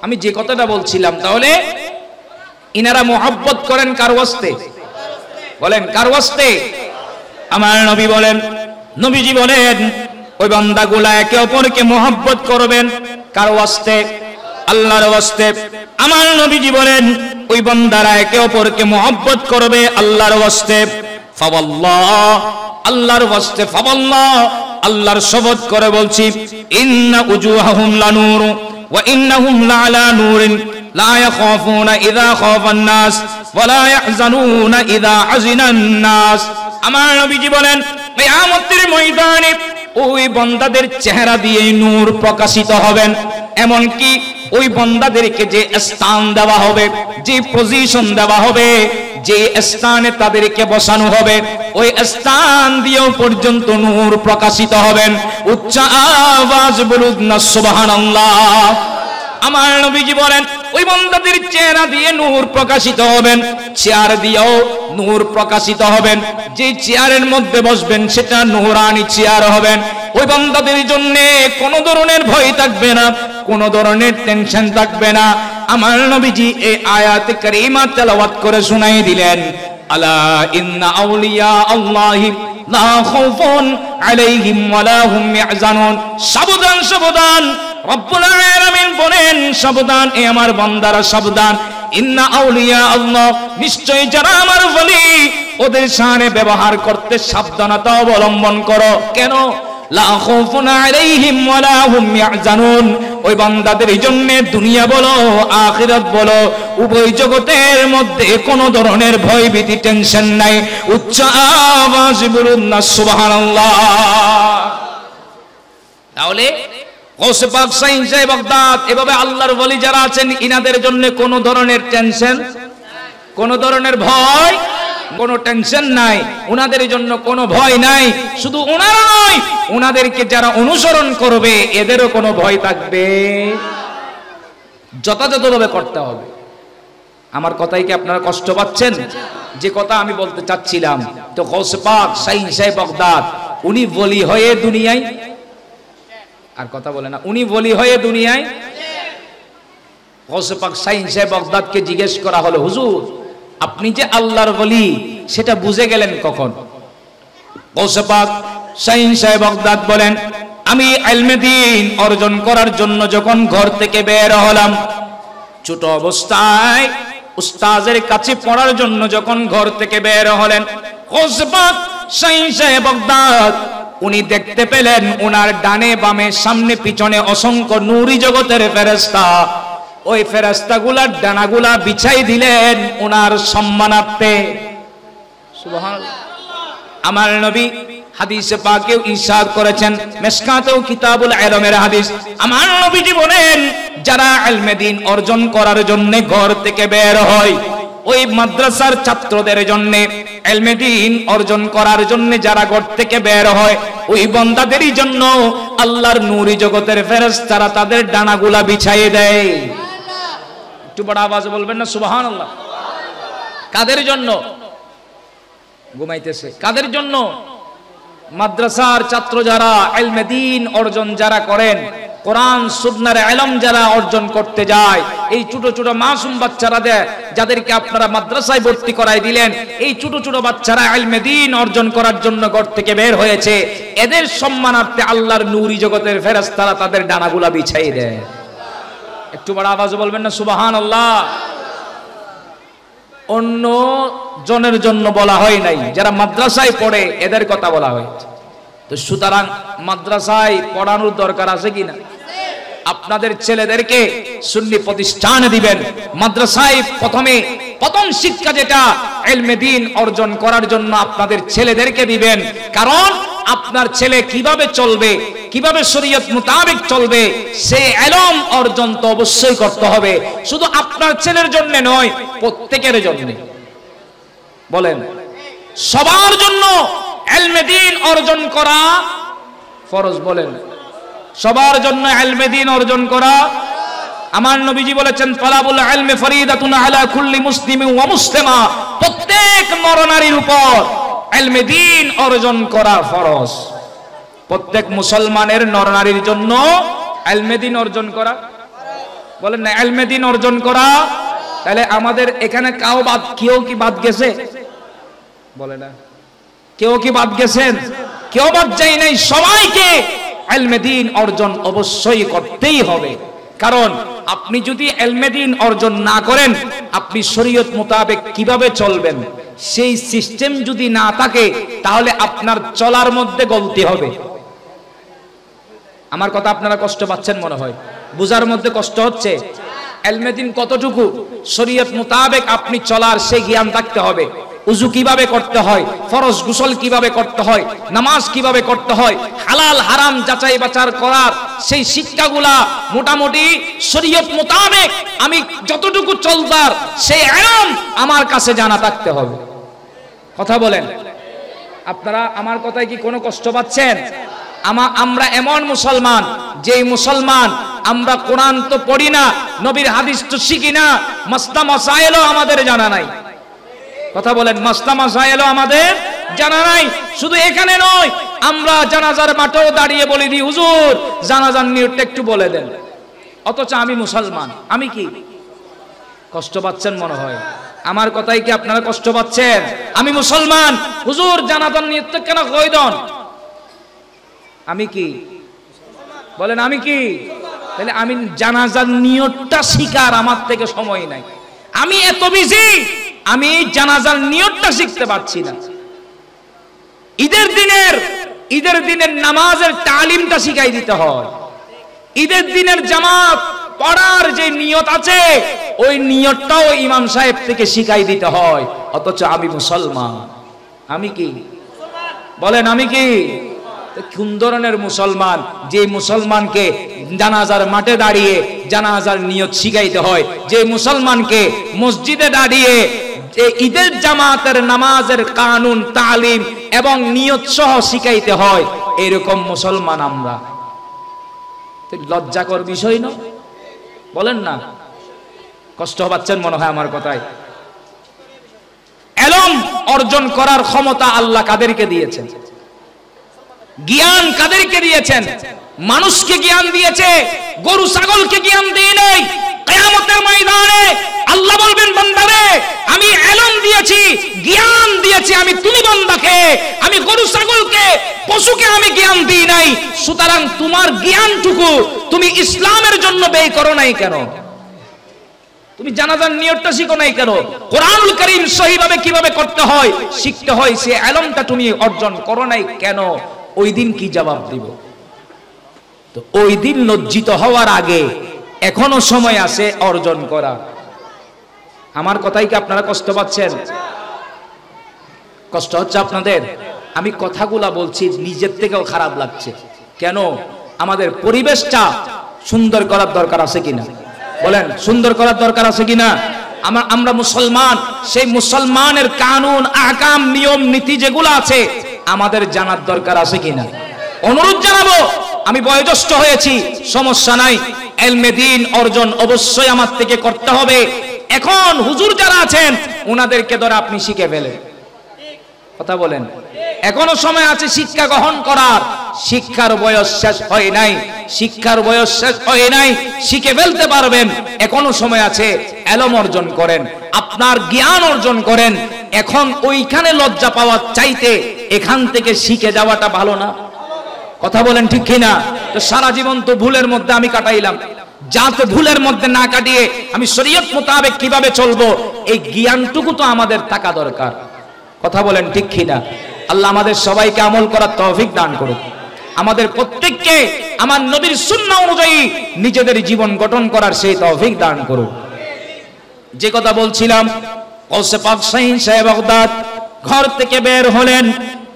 আমি যে কথাটা বলছিলাম, তাহলে ইনারা মোহাব্বত করেন কার ওয়াস্তে? বলেন কার ওয়াস্তে? আমার নবী বলেন, নবীজি বলেন ওই বান্দাগুলা একে অপরকে মোহাব্বত করবেন কার ওয়াস্তে? আল্লাহর ওয়াস্তে। আমার নবীজি বলেন ওই বান্দারা একে অপরকে মোহাব্বত করবে আল্লাহর ওয়াস্তে। ফাওয়াল্লাহ, আল্লাহর ওয়াস্তে, ফাওয়াল্লাহ, আল্লাহর শপথ করে বলছি, ইন্না উজুহাহুম লানূর ওয়া ইন্নাহুম লাআলা নূরিন লা ইয়াখাফুনা ইযা খাফান নাস ওয়া লা ইয়াহজানুনা ইযা হাযিনান নাস। আমার নবীজি বলেন কিয়ামতের ময়দানে ওই বান্দাদের চেহারা দিয়ে নূর প্রকাশিত হবেন, এমনকি ওই বান্দাদেরকে যে স্থান দেওয়া হবে, যে পজিশন দেওয়া হবে, যে স্থানে তাদেরকে বসানো হবে, ওই স্থান দিয়েও পর্যন্ত নূর প্রকাশিত হবেন। উচ্চ আওয়াজ বলুন না সুবহানাল্লাহ। আমার নবীজি বলেন ওই বান্দাদের চেহারা দিয়ে নূর প্রকাশিত হবেন, চেয়ার দিয়েও নূর প্রকাশিত হবেন। যে চেয়ারের মধ্যে বসবেন সেটা নূরানি চেয়ার হবেন। ওই বান্দাদের জন্য কোনো ধরনের ভয় থাকবে না, কোনো ধরনের টেনশন থাকবে না। আমার নবীজি এই আয়াত কারীমা তেলাওয়াত করে শুনাই দিলেন, আলা ইন্না আউলিয়া আল্লাহি লা খাউফুন আলাইহিম ওয়া লা হুম ইয়াহজানুন। সাবধান, সাবধান, রব্বুল আলামিন বলেন সাবধান, এ আমার বান্দারা সাবধান। ইন্না আউলিয়া আল্লাহ, নিশ্চয়ই যারা আমার ওলি, ওদের সামনে ব্যবহার করতে সাবধানতা অবলম্বন করো। কেন? লা খাউফুন আলাইহিম ওয়া লা হুম ইয়াহজানুন। ওই বান্দাদের জন্য দুনিয়া বলো আখিরাত বলো উভয় জগতের মধ্যে কোনো ধরনের ভয় ভীতি টেনশন নাই। উচ্চ আওয়াজ বলুন না সুবহানাল্লাহ। তাহলে গৌসে পাক শাহীন সাহেব বাগদাদ, এভাবে আল্লাহর ওলি যারা আছেন, ইনাদের জন্য কোনো ধরনের টেনশন, কোনো ধরনের ভয়, কোনো টেনশন নাই। উনাদের জন্য কোনো ভয় নাই। শুধু ওনারা নয়, উনাদেরকে যারা অনুসরণ করবে এদেরও কোনো ভয় থাকবে। যথাযথভাবে করতে হবে। আমার কথাই কি আপনারা কষ্ট পাচ্ছেন? যে কথা আমি বলতে চাচ্ছিলাম, তো গৌসে পাক শাহীন সাহেব বাগদাদ উনি ওলি হয়ে দুনিয়ায়, আর কথা বলে না, উনি ওলি হয়ে দুনিয়ায়। গৌসে পাক শাহীন সাহেব বাগদাদকে জিজ্ঞেস করা হলো, হুজুর আপনি যে আল্লাহর ওলি সেটা বুঝে গেলেন কখন? গৌসে পাক শাহীন সাহেব বাগদাদ বলেন, আমি ইলমে দ্বীন অর্জন করার জন্য যখন ঘর থেকে বের হলাম, ছোট অবস্থায় উস্তাদের কাছে পড়ার জন্য যখন ঘর থেকে বের হলেন, গৌসে পাক শাহীন সাহেব বাগদাদ উনি দেখতে পেলেন ওনার ডানে বামে সামনে পিছনে অসংখ্য নূরি জগতের ফেরেশতা। ওই ফেরেশতাগুলার ডানাগুলা বিছাই দিলেন ওনার সম্মানার্থে। সুবহানাল্লাহ। আমার নবী হাদিসে পাকেও ইরশাদ করেছেন, মিশকাতেও কিতাবুল ইলমের হাদিস, আমার নবীজি বলেন যারা ইলমে দ্বীন অর্জন করার জন্য ঘর থেকে বের হয়, ওই মাদ্রাসার ছাত্রদের জন্য ইলমে দ্বীন অর্জন করার জন্য যারা ঘর থেকে বের হয়, ওই বান্দাদেরই জন্য আল্লাহর নূরি জগতের ফেরেশতারা তাদের ডানাগুলা বিছাইয়ে দেয়। একটু বড় আওয়াজে বলবেন না সুবহানাল্লাহ। কাদের জন্য? ঘুমাইতেছে। কাদের জন্য? মাদ্রাসার ছাত্র যারা ইলমে দ্বীন অর্জন যারা করেন, কোরআন সুন্নাহর ইলম যারা অর্জন করতে যায়, এই ছোট ছোট মাসুম বাচ্চারা যাদেরকে আপনারা মাদ্রাসায় ভর্তি করাই দিলেন, এই ছোট ছোট বাচ্চারা ইলমে দ্বীন অর্জন করার জন্য ঘর থেকে বের হয়েছে, এদের সম্মানার্থে আল্লাহর নূরি জগতের ফেরেশতারা তাদের ডানাগুলা বিছাই দেয়। একটু বড় আওয়াজে বলবেন না সুবহানাল্লাহ। অন্য জনের জন্য বলা হয় নাই, যারা মাদ্রাসায় পড়ে এদের কথা বলা হয়েছে। তো সুতরাং মাদ্রাসায় পড়ানোর দরকার আছে কিনা? আপনাদের ছেলেদেরকে সুন্নি প্রতিষ্ঠানে দিবেন। মাদ্রাসায় প্রথম শিক্ষা যেটা ইলমে দ্বীন অর্জন করার জন্য আপনাদের ছেলেদেরকে দিবেন। কারণ আপনার ছেলে কিভাবে চলবে, কিভাবে শরীয়ত মোতাবেক চলবে, সেই ইলম অর্জন তো অবশ্যই করতে হবে। শুধু আপনার ছেলের জন্য নয়, প্রত্যেকের জন্য। বলেন, সবার জন্য ইলমে দ্বীন অর্জন করা ফরজ। বলেন, সবার জন্য ইলমে দ্বীন অর্জন করা। আমার নবীজি বলেছেন, তালাবুল ইলমি ফরিদাতুন আলা কুল্লি মুসলিমিন ওয়া মুসলিমা। প্রত্যেক নরনারীর উপর ইলমে দ্বীন অর্জন করা ফরজ। প্রত্যেক মুসলমানের নরনারীর জন্য ইলমে দ্বীন অর্জন করা। বলেন না ইলমে দ্বীন অর্জন করা। তাহলে আমাদের এখানে কেউ কি বাদ গেছে? বলে না কেউ কি বাদ গেছেন? কেউ বাদ যায় নাই। সবাইকে ইলমে দ্বীন অর্জন অবশ্যই করতেই হবে। কারণ আপনি যদি ইলমে দ্বীন অর্জন না করেন, আপনি শরীয়ত মোতাবেক কিভাবে চলবেন সেই সিস্টেম যদি না থাকে, তাহলে আপনার চলার মধ্যে গলতি হবে। আমার কথা আপনারা কষ্ট পাচ্ছেন মনে হয়, বুঝার মধ্যে কষ্ট হচ্ছে। ইলমে দ্বীন কতটুকু, শরীয়ত মোতাবেক আপনি চলার সেই জ্ঞান থাকতে হবে। উযু কিভাবে করতে হয়, ফরজ গোসল কিভাবে করতে হয়, নামাজ কিভাবে করতে হয়, হালাল হারাম যাচাই বাছাই করার সেই শিক্ষাগুলা মোটামুটি শরীয়ত মোতাবেক আমি যতটুকু চলবার সেই ইলম আমার কাছে জানা থাকতে হবে। কথা বলেন আপনারা, আমার কথায় কি কোনো কষ্ট পাচ্ছেন? আমরা এমন মুসলমান, যে মুসলমান আমরা কোরআন তো পড়ি না, নবীর হাদিস তো শিখি না, মাসলা মাসায়েলও আমাদের জানা নাই। কথা বলেন, মাসলা মাসায়েলও আমাদের জানা নাই। শুধু এখানে নয়, আমরা জানাজার মাঠেও দাঁড়িয়ে বলে দিই, হুজুর জানাজার নিয়তটা একটু বলে দেন, অথচ আমি মুসলমান। আমি কি কষ্ট পাচ্ছেন মনে হয়? আমার কথাই কি আপনারা কষ্ট পাচ্ছেন? আমি মুসলমান, হুজুর জানাজার নিয়তটা কেন কই দেন? আমি কি বলেন, আমি কি? তাহলে আমি জানাজার নিয়তটা শিখার আমার থেকে সময় নাই। আমি এত বিজি, আমি জানাজার নিয়তটা শিখতে পারছি না। ঈদের দিনের নামাজের তালিমটা শিখাই দিতে হয়। ঈদের দিনের জামাত পড়ার যে নিয়ত আছে, ওই নিয়তটাও ইমাম সাহেব থেকে শিখাই দিতে হয়। অথচ আমি মুসলমান। আমি কি বলেন, আমি কি? কোন ধরনের মুসলমান, যে মুসলমানকে জানাজার মাঠে দাঁড়িয়ে জানাজার নিয়ত শিখাইতে হয়, যে মুসলমানকে মসজিদে দাঁড়িয়ে ঈদের জামাতের নামাজের কানুন তালিম এবং নিয়ত সহ শিখাইতে হয়, এরকম মুসলমান আমরা। লজ্জাকর বিষয় না? বলেন না, কষ্ট পাচ্ছেন মনে হয় আমার কথায়। ইলম অর্জন করার ক্ষমতা আল্লাহ কাদেরকে দিয়েছেন? জ্ঞান কাদেরকে দিয়েছেন? মানুষকে জ্ঞান দিয়েছে, গরু ছাগলকে জ্ঞান দিয়ে নেই। কিয়ামতের ময়দানে আল্লাহ বলবেন, বান্দারে আমি ইলম দিয়েছি, জ্ঞান দিয়েছি আমি তুমি বান্দাকে, আমি গরু ছাগলকে পশুকে আমি জ্ঞান দিই নাই। সুতরাং তোমার জ্ঞানটুকু তুমি ইসলামের জন্য ব্যয় করো নাই কেন? তুমি জানাজার নিয়তটা শিখো নাই কেন? কোরআনুল কারীম সহিভাবে কিভাবে করতে হয় শিখতে হয়, সে ইলমটা তুমি অর্জন করো নাই কেন? ওই দিন কি জবাব দিব? তো ওই দিন লজ্জিত হওয়ার আগে এখনো সময় আছে অর্জন করা। আমার কথাই কি আপনারা কষ্ট পাচ্ছেন? কষ্ট হচ্ছে আপনাদের? আমি কথাগুলা বলছি, নিজের থেকেও খারাপ লাগছে। কেন? আমাদের পরিবেশটা সুন্দর করার দরকার আছে কিনা? বলেন, সুন্দর করার দরকার আছে কিনা? আমরা মুসলমান, সেই মুসলমানের কানুন আহকাম নিয়ম নীতি যেগুলো আছে আমাদের জানার দরকার আছে কিনা? অনুরোধ জানাবো, আমি বয়োজ্যেষ্ঠ হয়েছি, সমস্যা নাই, ইলমে দ্বীন অর্জন অবশ্যই আমার থেকে করতে হবে। এখন হুজুর যারা আছেন ওনাদেরকে ধরে আপনি শিখে ফেলেন। কথা বলেন, এখনো সময় আছে শিক্ষা গ্রহণ করার। শিক্ষার বয়স শেষ হয় নাই, শিক্ষার বয়স শেষ হয় নাই, শিখে ফেলতে পারবেন। এখনো সময় আছে, ইলম অর্জন করেন, আপনার জ্ঞান অর্জন করেন। এখন ওইখানে লজ্জা পাওয়ার চাইতে এখান থেকে শিখে যাওয়াটা ভালো না? কথা বলেন ঠিক কিনা? তো সারা জীবন তো ভুলের মধ্যে আমি কাটাইলাম, যাতে ভুলের মধ্যে না কাটিয়ে আমি শরীয়ত মোতাবেক কিভাবে চলবো, এই জ্ঞানটুকু তো আমাদের থাকা দরকার। কথা বলেন ঠিক কিনা? আল্লাহ আমাদের সবাইকে আমল করার তৌফিক দান করুক। আমাদের প্রত্যেককে আমার নবীর সুন্নাহ অনুযায়ী নিজেদের জীবন গঠন করার সেই তৌফিক দান করুক। যে কথা বলছিলাম, গৌসে পাক শাহীন সাহেব বাগদাদ ঘর থেকে বের হলেন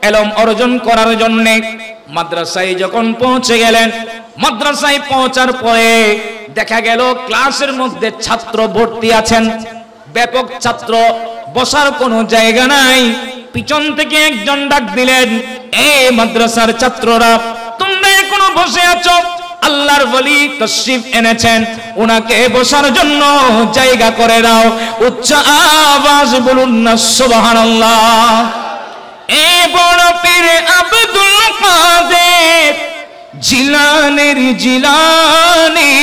ইলম অর্জন করার জন্য। মাদ্রাসায় যখন পৌঁছে গেলেন, মাদ্রাসায় পৌঁছার পরে দেখা গেল ক্লাসের মধ্যে ছাত্র ভর্তি আছেন, ব্যাপক ছাত্র, বসার কোনো জায়গা নাই। পিছন থেকে একজন ডাক দিলেন, এই মাদ্রাসার ছাত্ররা, তোমরা এখনো বসে আছো? আল্লাহর ওলি তাশরীফ এনেছেন, ওনাকে বসার জন্য জায়গা করে দাও। উচ্চ আওয়াজ বলুন না সুবহানাল্লাহ। এ বড় পীর আব্দুল কাদের জিলানীর জিলানী,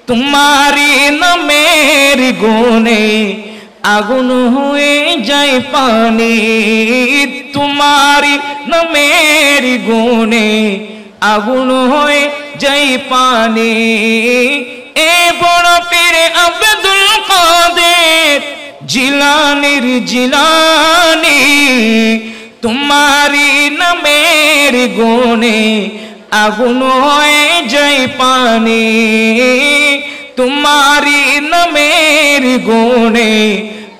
तुम्हारी नामेर गुणे आगुन हुए जाए पानी, तुम्हारी नामेर गुणे आगुन हुए जाए पानी। ए बड़ पीर अब्दुल कादिर जिलानीर जिलानी, तुम्हारी नामेर गुणे आगुन हुए जाए पानी, तुम्हारी नामेर गुणे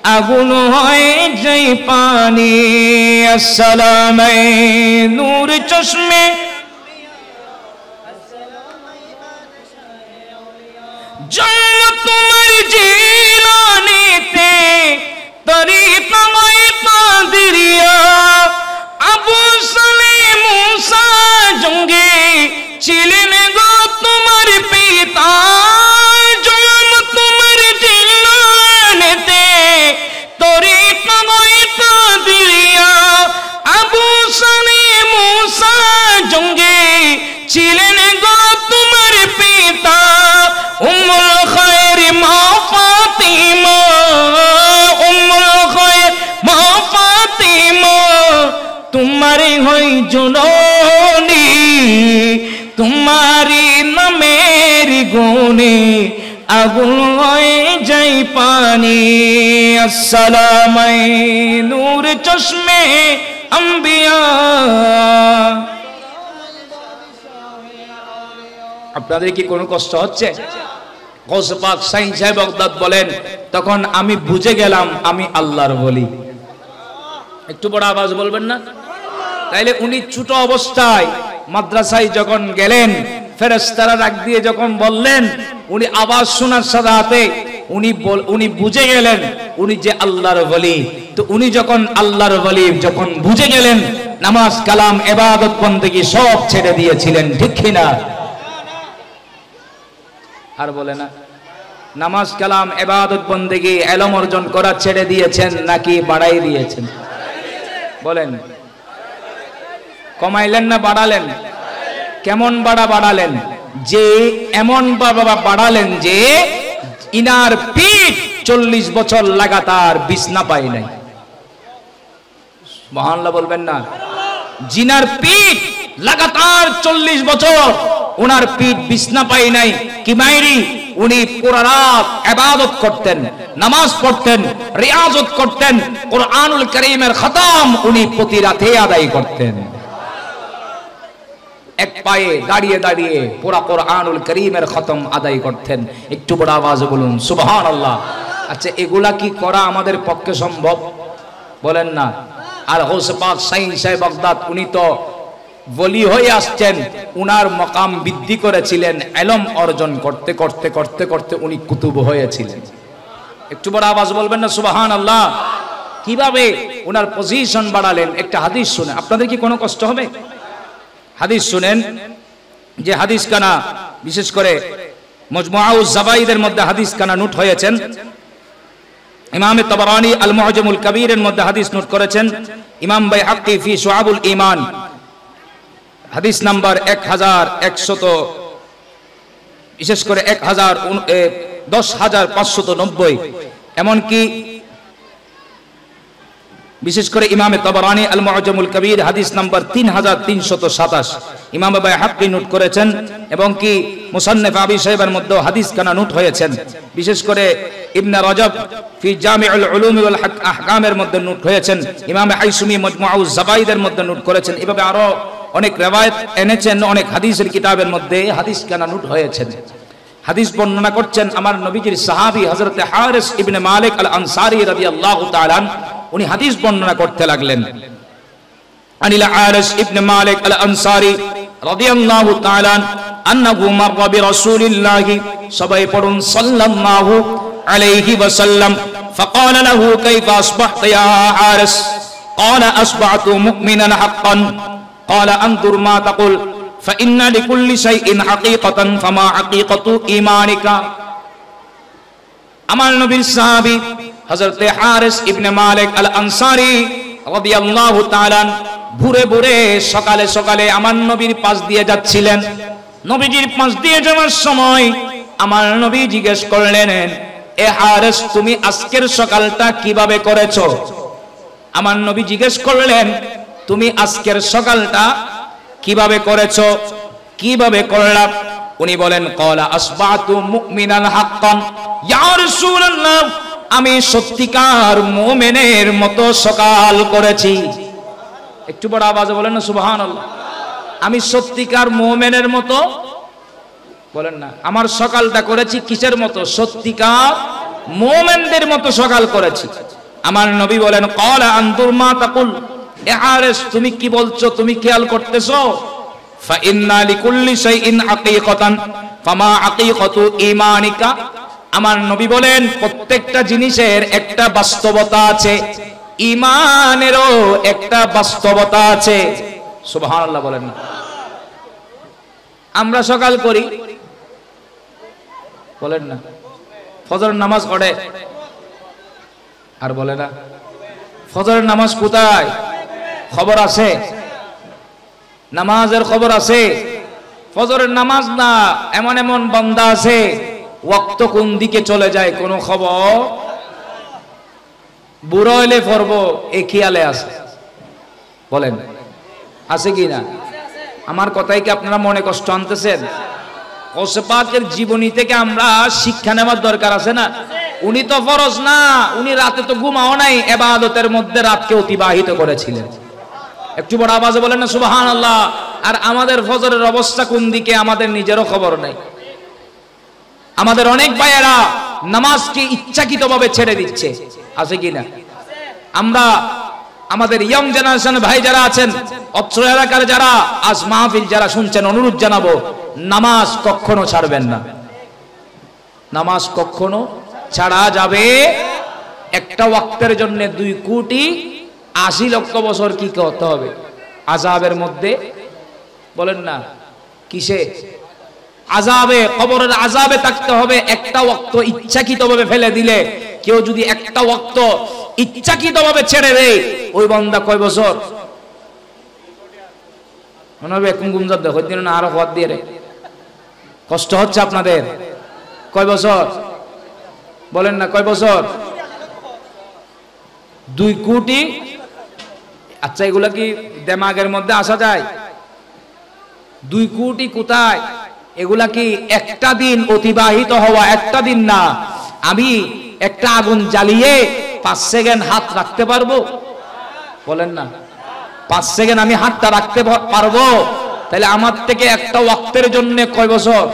आगुन हुए जाए पानी। अस्सलाम नूर चश्मे जन्म तुम्हारी जिलानी ते तरीक़ा कादिरिया, अबू सलीम मूसा जंगे ছিলেন গো তোমার পিতা, জন্ম তোমার জিলানেতে তরিকা কাদিরিয়া, আবু সলীম मूसा জঙ্গে ছিলেন গো তোমার পিতা। উম্মুল খায়র মা ফাতিমা, উম্মুল খায়র মা ফাতিমা तुम्हारी होई जुनूनी, तुम्हारी नामेरी गुणे आगुन होए जाए पानी। अस्सलाम नूर चश्मे अंबिया। আপনাদের কি কোনো কষ্ট হচ্ছে? গৌসে পাক সাইন সাহেব বাগদাদ বলেন, তখন আমি বুঝে গেলাম আমি আল্লাহর ওলি। একটু বড় আওয়াজ বলবেন না? তাইলে উনি ছোট অবস্থায় মাদ্রাসায় যখন গেলেন, ফেরেশতারা ডাক দিয়ে যখন বললেন, উনি আওয়াজ শোনার সাথে উনি বুঝে গেলেন উনি যে আল্লাহর ওলি। তো উনি যখন আল্লাহর ওলি যখন বুঝে গেলেন, নামাজ কালাম ইবাদত বন্দেগী সব ছেড়ে দিয়েছিলেন, ঠিক কি না? আর বলে না, নামাজ কালাম ইবাদত বন্দেগী ইলম অর্জন করা ছেড়ে দিয়েছেন নাকি বাড়াই দিয়েছেন? বলেন, কমাইলেন না বাড়ালেন? কেমন বাড়ালেন? যে এমন বাড়ালেন যে ইনার পিঠ 40 বছর লাগাতার বিছনা পায় নাই। সুবহানাল্লাহ বলবেন না? জিনার পিঠ লাগাতার 40 বছর ওনার পিঠ বিছনা পায় নাই। কি মাইরি? উনি পুরা রাত ইবাদত করতেন, নামাজ পড়তেন, রিয়াজত করতেন, কুরআনুল কারীমের খতম উনি প্রতি রাতে আদায় করতেন। এক পায়ে দাঁড়িয়ে দাঁড়িয়ে পুরা কুরআনুল কারীমের খতম আদায় করতেন। একটু বড় আওয়াজে বলুন সুবহানাল্লাহ। আচ্ছা, এগুলা কি করা আমাদের পক্ষে সম্ভব? বলেন না। আর গৌসে পাক সাইন সাহেব বাগদাদ উনি তো ওলি হয়ে আসছেন, উনার মকাম বৃদ্ধি করেছিলেন, ইলম অর্জন করতে করতে করতে করতে উনি কুতুব হয়েছিলেন। একটু বড় আওয়াজ বলবেন না সুবহানাল্লাহ। কিভাবে উনার পজিশন বাড়ালেন? একটা হাদিস শুনে আপনাদের কি কোনো কষ্ট হবে? হাদিস শুনেন, যে হাদিস কানা বিশেষ করে মজমুআউজ জাবাইদের মধ্যে হাদিস কানা নোট হয়েছেন। ইমাম তাবরানী আল মুআজামুল কবীরের মধ্যে হাদিস নোট করেছেন। ইমাম বাইহাক্কি ফি শুআবুল ঈমান হাদিস নাম্বার 1100, বিশেষ করে 10,590, এমনকি বিশেষ করে ইমামে তাবরানী আল মুআজামুল কবীর হাদিস নাম্বার 3327 ইমাম বাইহাক্কি নোট করেছেন, এবং কি মুসান্নিফ আবি শাইবার মধ্যে হাদিস কানা নোট হয়েছেন। বিশেষ করে ইবনে রজব ফি জামিউল উলুম ওয়াল আহকামের মধ্যে নোট হয়েছেন। ইমাম হাইসুমি মজমুআউজ জাবাইদের মধ্যে নোট করেছেন। এভাবে আরো অনেক রিওয়ায়াত এনেছেন, অনেক হাদিসের কিতাবের মধ্যে হাদিস কানা নোট হয়েছেন। হাদিস বর্ণনা করছেন আমার নবীজির সাহাবী হযরত হারিস ইবনে মালিক আল আনসারী রাদিয়াল্লাহু তাআলা। উনি হাদিস বর্ণনা করতে লাগলেন। আনিল হারিস ইবনে মালিক আল আনসারী রাদিয়াল্লাহু তাআলা আন্নাহু মাররা বিরাসূলিল্লাহি, সবাই পড়ুন সাল্লাল্লাহু আলাইহি ওয়াসাল্লাম। فقال له كيف اصبحت يا حارس؟ قال اصبحت مؤمنا حقا। قال انظر ما تقول فإن لكل شيء حقيقة فما حقيقة إيمانك। আমার নবীর সাহাবী হযরত হারিস ইবনে মালিক আল আনসারী রাদিয়াল্লাহু তাআলা ভোরে ভোরে সকালে সকালে আমার নবীর পাশ দিয়ে যাচ্ছিলেন। নবীজির পাশ দিয়ে যাওয়ার সময় আমার নবী জিজ্ঞেস করলেন, এ হারেস তুমি আজকের সকালটা কিভাবে করেছো? আমার নবী জিজ্ঞেস করলেন, তুমি আজকের সকালটা কিভাবে করেছো, কিভাবে করলাম? উনি বলেন, ক্বালা আসবাতু মুমিনান হাক্কান, ইয়া রাসূলুল্লাহ, আমি সত্যিকার মুমিনের মতো সকাল করেছি। একটু বড় আওয়াজে বলেন না সুবহানাল্লাহ। আমি সত্যিকার মুমিনের মতো, বলেন না, আমার সকালটা করেছি কিসের মতো? সত্যিকার মুমিনদের মতো সকাল করেছি। আমার নবী বলেন, ক্বালা আনতুর মা তাকুল, এ হারেস তুমি কি বলছো, তুমি খেয়াল করতেছো? ফা ইন্না লিকুল্লি শাইইন আকিকাতান ফামা আকিকাতু ঈমানিকা। আমার নবী বলেন, প্রত্যেকটা জিনিসের একটা বাস্তবতা আছে, ঈমানেরও একটা বাস্তবতা আছে। সুবহানাল্লাহ বলেন না। আমরা সকাল করি, বলেন না, ফজরের নামাজ পড়ে, আর বলে না ফজরের নামাজ কোথায়? খবর আছে? নামাজের খবর আছে? ফজরের নামাজ না, এমন এমন বান্দা আছে ওয়াক্ত কোন দিকে চলে যায় কোনো খবর, বুড়ো হইলে পড়ব এই খেয়ালে আছে। বলেন আছে কি না? আমার কথাই কি আপনারা মনে কষ্ট আনতেছেন? গৌসে পাকের জীবনী থেকে আমরা শিক্ষা নেওয়ার দরকার আছে না? উনি তো ফরজ না, উনি রাতে তো ঘুমাও নাই, ইবাদতের মধ্যে রাতকে অতিবাহিত করেছিলেন। একটু বড় আওয়াজে বলেন না সুবহানাল্লাহ। আর আমাদের ফজরের অবস্থা কোন দিকে আমাদের নিজেরও খবর নাই। আমাদের অনেক ভাইয়েরা নামাজকে ইচ্ছাকৃতভাবে ছেড়ে দিচ্ছে, আছে কি না? আমরা আমাদের ইয়ং জেনারেশন ভাই যারা আছেন, অত্র এলাকার যারা আজ মাহফিল যারা শুনছেন, অনুরোধ জানাবো, নামাজ কখনো ছাড়বেন না। নামাজ কখনো ছাড়া যাবে। একটা ওয়াক্তের জন্য 2,80,00,000 বছর কি করতে হবে? আযাবের মধ্যে, বলেন না কিসে? আযাবে, কবরের আযাবে থাকতে হবে। একটা ওয়াক্ত ইচ্ছাকৃতভাবে ফেলে দিলে, কেউ যদি একটা ওয়াক্ত ইচ্ছাকৃতভাবে ছেড়ে দেয়, ওই বান্দা কয় বছর? মনে হবে এখন গুমজাব দেখো দিন না, আরো হাত দিয়ে রে, কষ্ট হচ্ছে আপনাদের। কয় বছর? বলেন না কয় বছর? 2 কোটি। আচ্ছা এগুলা কি দেমাগের মধ্যে আসা যায়? 2 কোটি কোথায়? এগুলা কি একটা দিন অতিবাহিত হওয়া? একটা দিন না। আমি একটা আগুন জ্বালিয়ে 5 সেকেন্ড হাত রাখতে পারবো? বলেন না 5 সেকেন্ড আমি হাতটা রাখতে পারবো? তাহলে আমার থেকে একটা ওয়াক্তের জন্য কয় বছর?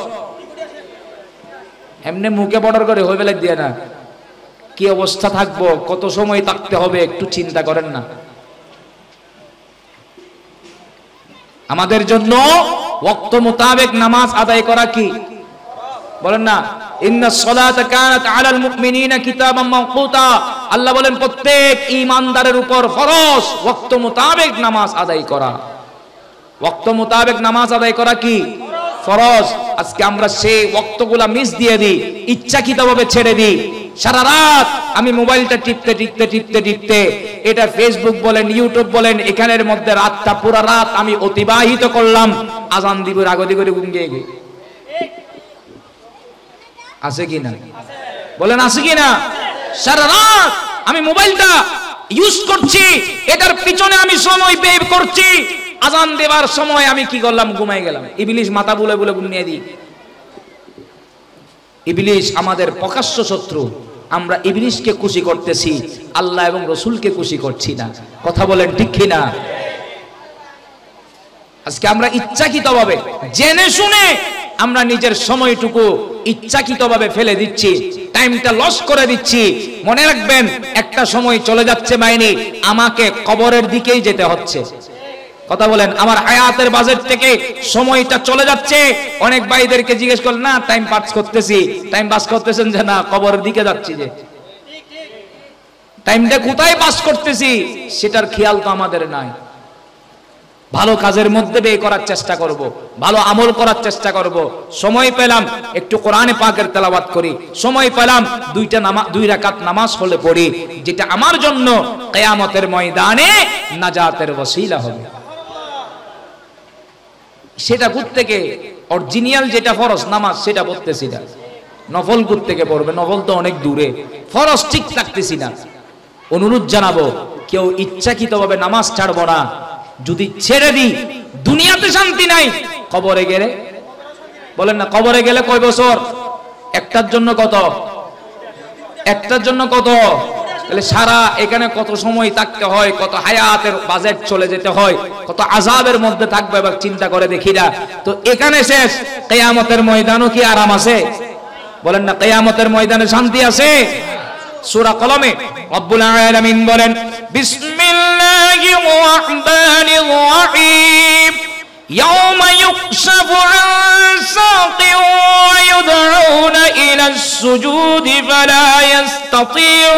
এমনি মুখে বর্ডার করে হয়ে বেলা দিয়ে না, কি অবস্থা থাকবো, কত সময় থাকতে হবে, একটু চিন্তা করেন না। আমাদের জন্য ওয়াক্ত মোতাবেক নামাজ আদায় করা কি? বলেন না, ইন্নাস সালাতা কানাত আলাল মুমিনিনা কিতাবাম মাওকুতা। আল্লাহ বলেন প্রত্যেক ঈমানদারের উপর ফরজ ওয়াক্ত মোতাবেক নামাজ আদায় করা। ওয়াক্ত মোতাবেক নামাজ আদায় করা কি? ফরজ। আজকে আমরা সেই ওয়াক্তগুলা মিস দিয়ে দিই, ইচ্ছাকৃতভাবে ছেড়ে দিই। সারা রাত আমি মোবাইলটা টিপতে টিপতে টিপতে টিপতে, এটা ফেসবুক বলেন, ইউটিউব বলেন, এখানের মধ্যে রাতটা, পুরা রাত আমি অতিবাহিত করলাম। আজান দিবের আগে দিকে ঘুম গিয়ে গিয়ে আছে কি না? বলেন আছে কি না? সারা রাত আমি মোবাইলটা ইউজ করছি, এটার পিছনে আমি সময় ব্যয় করছি। আজান দেবার সময় আমি কি করলাম? ঘুমাই গেলাম। ইবলিস মাথা বুলে বুলে ঘুমিয়ে দিই। ইবলিস আমাদের প্রকাশ্য শত্রু। আমরা ইবলিসকে খুশি করতেছি, আল্লাহ এবং রসুলকে খুশি করছি না। কথা বলেন ঠিক কি না? আজকে আমরা ইচ্ছাকৃতভাবে জেনে শুনে আমরা নিজের সময়টুকু ইচ্ছাকৃতভাবে ফেলে দিচ্ছি, টাইমটা লস করে দিচ্ছি। মনে রাখবেন, একটা সময় চলে যাচ্ছে মাইনি, আমাকে কবরের দিকেই যেতে হচ্ছে। কথা বলেন, আমার হায়াতের বাজেট থেকে সময়টা চলে যাচ্ছে। অনেক ভাইদেরকে জিজ্ঞেস করলেন, না টাইম পাস করতেছি, টাইম পাস করতেছেন যে? না, কবরের দিকে যাচ্ছি। যে টাইমটা কোথায় পাস করতেছি সেটার খেয়াল তো আমাদের নাই। ভালো কাজের মধ্যে ব্যয় করার চেষ্টা করব, ভালো আমল করার চেষ্টা করব। সময় পেলাম একটু কোরআনে পাকের তেলাওয়াত করি, সময় পেলাম 2 রাকাত নামাজ হলে পড়ি, যেটা আমার জন্য কিয়ামতের ময়দানে নাজাতের ওসিলা হবে। সেটা থেকে অরিজিনাল যেটা ফরজ নামাজ সেটা পড়তেছি না। নফল থেকে পড়বে, নফল তো অনেক দূরে, ফরজ ঠিক থাকতেছি না। অনুরোধ জানাবো, কেউ ইচ্ছাকৃতভাবে নামাজ ছাড়বো না। যদি ছেড়ে দিই দুনিয়াতে শান্তি নাই, কবরে গেলে বলেন না, কবরে গেলে কয় বছর? একটার জন্য কত? একটার জন্য কত? তাহলে সারা এখানে কত সময় থাকতে হয়, কত হায়াতের বাজেট চলে যেতে হয়, কত আযাবের মধ্যে থাকবে, এবার চিন্তা করে দেখি না। তো এখানে শেষ, কিয়ামতের ময়দানও কি আরাম আছে? বলেন না, কিয়ামতের ময়দানে শান্তি আছে? সূরা কলমে রব্বুল আলামিন বলেন, বিসমিল্লাহির রাহমানির রাহিম, ইয়াওমা ইউকশাফু আন সাকিন ওয়া ইউদউনা ইলাস সুজুদি ফালা ইয়াসতাতিউনা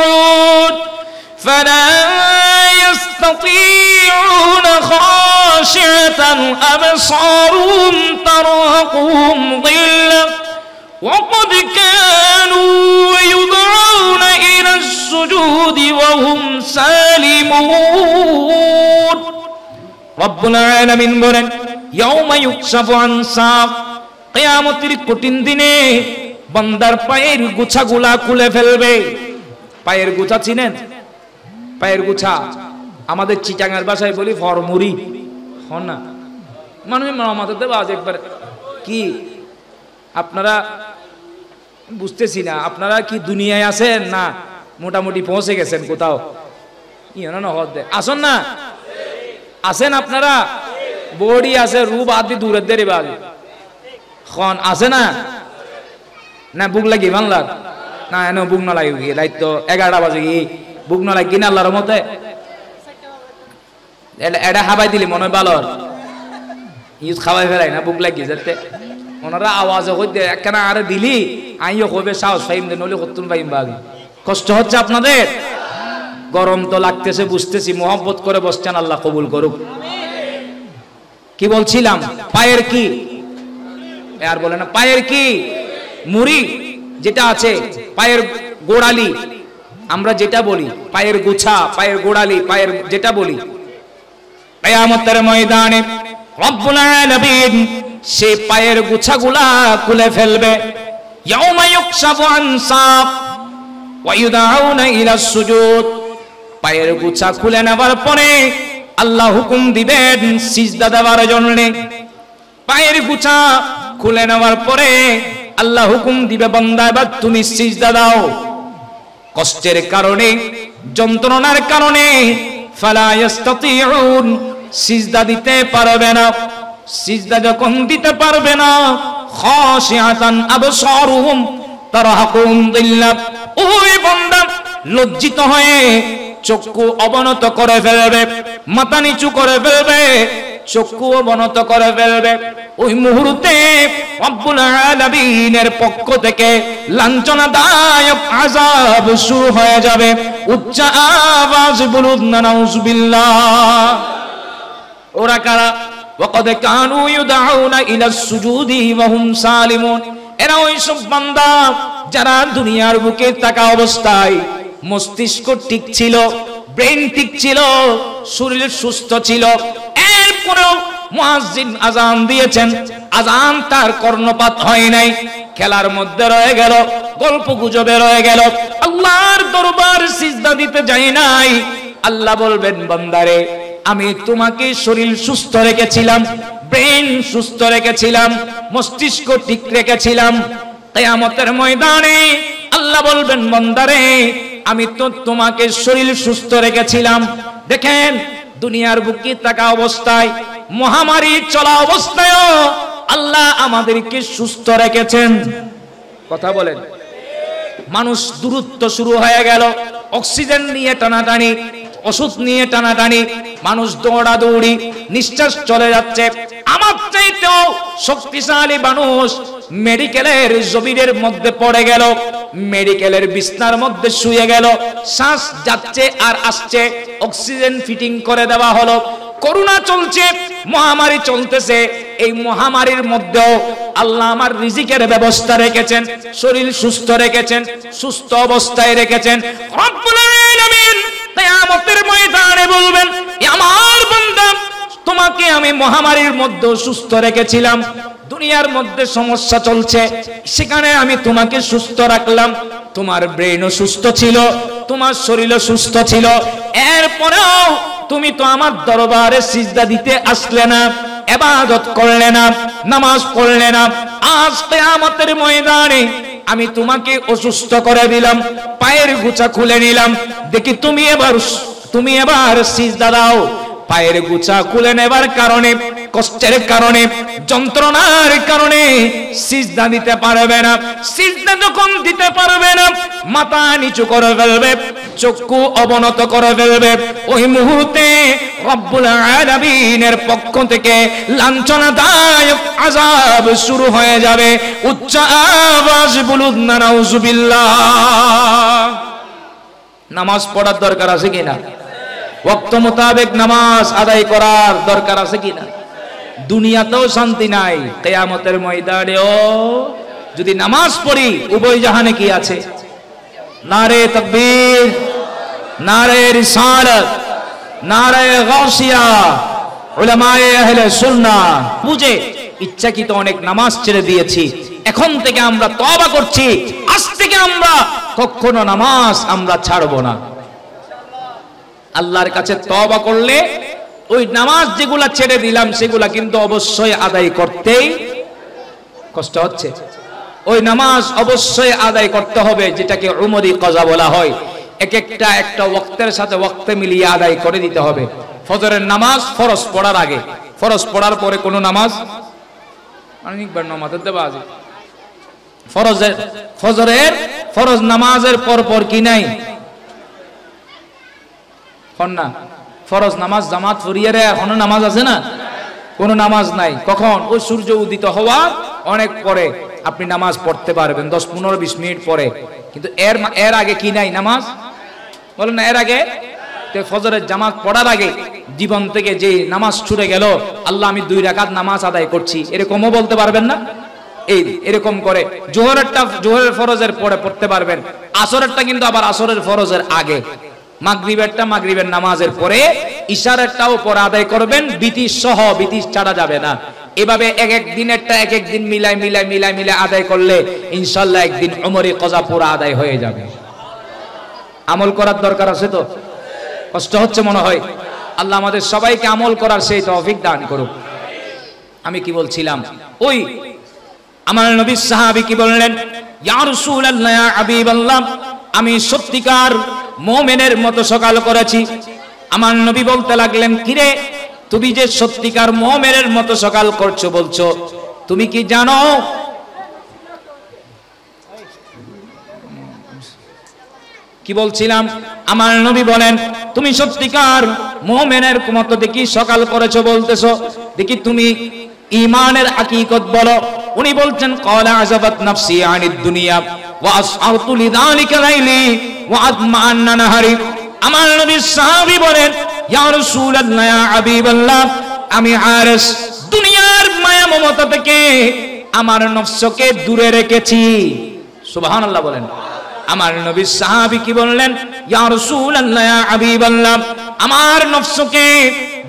খাশিআতান আবসারুহুম তারহাকুহুম যিল্লা وقد كانوا يدعون إلى السجود وهم سالمون رب العالمين বলেন يوم يكشف عن ساق কিয়ামতের কঠিন দিনে বান্দার পায়ের গোছাগুলা খুলে ফেলবে। পায়ের গোছা চিনেন? পায়ের গোছা আমাদের চিটাঙ্গার ভাষায় বলি ফরমুরি, হন না মানুষ আমাদের দেব আজ একবার কি আপনারা বুঝতেছি না, আপনারা কি দুনিয়ায় আছেন না মোটামুটি পৌঁছে গেছেন কোথাও? আসেন না, আছেন আপনারা? বডি আছে, রূপ আদি দূরের দেরি বাজে খন আছে না? না বুক লাগি বাংলার না, এনে বুক না লাগি গিয়ে দায়িত্ব 11টা বাজে গিয়ে বুক না লাগি না আল্লাহর মতে এটা হাবাই দিলি মনে হয় ভালো ইউজ খাওয়াই ফেলাই না, বুক লাগি যেতে ওনারা আওয়াজে হইতে একখানা আরে দিলি আইও কবে সাহস পাইম দে, নলি কতুন পাইম বাগি। কষ্ট হচ্ছে আপনাদের? গরম তো লাগতেছে বুঝতেছি, মোহাব্বত করে বসছেন, আল্লাহ কবুল করুক। কি বলছিলাম? পায়ের কি আর বলে না, পায়ের কি মুড়ি যেটা আছে, পায়ের গোড়ালি আমরা যেটা বলি, পায়ের গোছা, পায়ের গোড়ালি, পায়ের যেটা বলি, কিয়ামতের ময়দানে রব্বুল আলামিন সে পায়ের গোছাগুলা খুলে ফেলবে। ইয়াউমা ইউকশাফু আন সাক ওয়া ইউদউনা ইলা সুজুদ, পায়ের গোছা খুলে নেবার পরে আল্লাহ হুকুম দিবেন সিজদা দেওয়ার জন্য। পায়ের গোছা খুলে নেওয়ার পরে আল্লাহ হুকুম দিবে, বান্দা এবার তুমি সিজদা দাও। কষ্টের কারণে, যন্ত্রণার কারণে ফালা ইস্তাতিউন, সিজদা দিতে পারবে না। সিজদা যখন দিতে পারবে না, খাশিআতান আবসারুহুম তারহাকুহুম যিল্লা, ওই বান্দা লজ্জিত হয়ে চক্ষু অবনত করে ফেলবে, মাথা নিচু করে ফেলবে, চক্ষু অবনত করে ফেলবে। ওই মুহূর্তে রব্বুল আলামিনের পক্ষ থেকে লাঞ্ছনাদায়ক আযাব শুরু হয়ে যাবে। উচ্চ আওয়াজ বলুন না নাউযুবিল্লাহ। ওরা কারা? ওয়াকাদ কানু ইউদউনা ইলা সুজুদি ওয়া হুম সালিমুন, এরা ওই সব বান্দা যারা দুনিয়ার বুকে থাকা অবস্থায় মস্তিষ্ক ঠিক ছিল, ব্রেন ঠিক ছিল, শরীর সুস্থ ছিল, এরপরেও মুয়াজ্জিন আযান দিয়েছেন, আযান তার কর্ণপাত হয় নাই, খেলার মধ্যে রয়ে গেল, গল্প গুজবে রয়ে গেল, আল্লাহর দরবার সিজদা দিতে যায় নাই। আল্লাহ বলবেন, বান্দারে আমি তোমাকে শরীর সুস্থ রেখেছিলাম, ব্রেন সুস্থ রেখেছিলাম, মস্তিষ্ক ঠিক রেখেছিলাম। কিয়ামতের ময়দানে আল্লাহ বলবেন, বান্দারে আমি তো তোমাকে শরীর সুস্থ রেখেছিলাম। দেখেন দুনিয়ার বুকে থাকা অবস্থায়, মহামারী চলা অবস্থায়ও আল্লাহ আমাদেরকে সুস্থ রেখেছেন। কথা বলেন। মানুষ দূরত্ব শুরু হয়ে গেল, অক্সিজেন নিয়ে টানাটানি, ওষুধ নিয়ে টানাটানি, মানুষ দৌড়াদৌড়ি, নিঃশ্বাস চলে যাচ্ছে। আমার চাইতেও শক্তিশালী মানুষ মেডিকেলের জমিনের মধ্যে পড়ে গেল, মেডিকেলের বিছনার মধ্যে শুয়ে গেল, শ্বাস যাচ্ছে আর আসছে, অক্সিজেন ফিটিং করে দেওয়া হলো। করোনা চলছে, মহামারী চলতেছে, এই মহামারীর মধ্যেও আল্লাহ আমার রিজিকের ব্যবস্থা রেখেছেন, শরীর সুস্থ রেখেছেন, সুস্থ অবস্থায় রেখেছেন। রব্বুল আলামিন কিয়ামতের ময়দানে বলবেন, আমার বান্দা তোমাকে আমি মহামারীর মধ্যে সুস্থ রেখেছিলাম, দুনিয়ার মধ্যে সমস্যা চলছে, সেখানে আমি তোমাকে সুস্থ রাখলাম, তোমার ব্রেনও সুস্থ ছিল, তোমার শরীরও সুস্থ ছিল, এরপরেও তুমি তো আমার দরবারে সিজদা দিতে আসলে না, ইবাদত করলে না, নামাজ পড়লে না। আজ কিয়ামতের ময়দানে আমি তোমাকে অসুস্থ করে দিলাম, পায়ের গোছা খুলে নিলাম, দেখি তুমি এবার সিজদা দাও। পায়ের গোছা খুলে নেবার কারণে, কষ্টের কারণে, যন্ত্রণার কারণে সিজদা দিতে পারবে না। সিজদা যখন দিতে পারবে না, মাথা নিচু করে ফেলবে, চক্ষু অবনত করে ফেলবে, ওই মুহূর্তে রব্বুল আলামিনের পক্ষ থেকে লাঞ্ছনাদায়ক আযাব শুরু হয়ে যাবে। উচ্চ আওয়াজ বলুন না নাউযুবিল্লাহ। নামাজ পড়ার দরকার আছে কিনা? ওয়াক্ত মোতাবেক নামাজ আদায় করার দরকার আছে কিনা? দুনিয়াতেও শান্তি নাই, কিয়ামতের ময়দানেও যদি নামাজ পড়ি, উভয় জাহানে কি আছে? নারে তাকবীর, নারে রিসালাত, নারে গাউসিয়া। উলামায়ে আহলে সুন্নাহ বুঝে ইচ্ছাকৃত অনেক নামাজ ছেড়ে দিয়েছি, এখন থেকে আমরা তওবা করছি, আজ থেকে আমরা কখনো নামাজ আমরা ছাড়বো না। আল্লাহর কাছে তওবা করলে ওই নামাজ যেগুলা ছেড়ে দিলাম সেগুলা কিন্তু অবশ্যই আদায় করতেই, কষ্ট হচ্ছে, ওই নামাজ অবশ্যই আদায় করতে হবে, যেটাকে উমরি কাজা বলা হয়। একটা ওয়াক্তের সাথে ওয়াক্তে মিলিয়ে আদায় করে দিতে হবে। ফজরের নামাজ ফরজ পড়ার আগে, ফরজ পড়ার পরে কোনো নামাজ অনেকবার নামাজের দেওয়া আছে। ফজরের ফরজ নামাজের পর কি নাই? না, ফরজ নামাজ জামাত পড়িয়ে রে এখনো নামাজ আছে না? কোনো নামাজ নাই। কখন? ওই সূর্য উদিত হওয়ার অনেক পরে আপনি নামাজ পড়তে পারবেন, 10-15-20 মিনিট পরে, কিন্তু এর আগে কি নাই নামাজ? বলেন না, এর আগে ফজরের জামাত পড়ার আগে জীবন থেকে যে নামাজ ছুটে গেল, আল্লাহ আমি 2 রাকাত নামাজ আদায় করছি, এরকমও বলতে পারবেন না? এরকম করে জোহরের ফরজের পরে পড়তে পারবেন, আসরেরটা কিন্তু আবার আসরের ফরজের আগে, মাগরিবেরটা মাগরিবের নামাজের পরে, ইশারেরটাও পরে আদায় করবেন, বিতিশ সহ, বিতিশ ছাড়া যাবে না। এভাবে এক এক দিনেরটা এক এক দিন মিলাই আদায় করলে ইনশাআল্লাহ একদিন উমরে কজা পুরা আদায় হয়ে যাবে। আমল করার দরকার আছে তো? কষ্ট হচ্ছে মনে হয়। আল্লাহ আমাদের সবাইকে আমল করার সেই তৌফিক দান করুক। আমি কি বলছিলাম, ওই আমার নবী সাহাবী কি বললেন, ইয়া রাসূলুল্লাহ, ইয়া হাবিবাল্লাহ, আমি সত্যিকার মুমিনের মতো সকাল করেছি। আমার নবী বলতে লাগলেন, কিরে তুমি যে সত্যিকার মুমিনের মতো সকাল করছো বলছো, তুমি কি জানো কি বলছিলাম? আমার নবী বলেন, তুমি সত্যিকার মুমিনের মতো দেখি সকাল করেছো বলতেছো, দেখি তুমি ঈমানের হাকিকত বলো। উনি বলছেন, ক্বালা আযাবাত নাফসি আনিদ দুনিয়া ওয়া আসআরতু লিযালিকা লাইলি ওয়া আদমা'আন্না নাহারি। আমার নবী সাহাবী বলেন, ইয়া রাসূলুল্লাহ, ইয়া হাবিবাল্লাহ, আমি হারিস দুনিয়ার মায়া মমতা থেকে আমার নফসকে দূরে রেখেছি। সুবহানাল্লাহ বলেন। আমার নবী সাহাবী কি বললেন, ইয়া রাসূলুল্লাহ, ইয়া হাবিবাল্লাহ, আমার নফসকে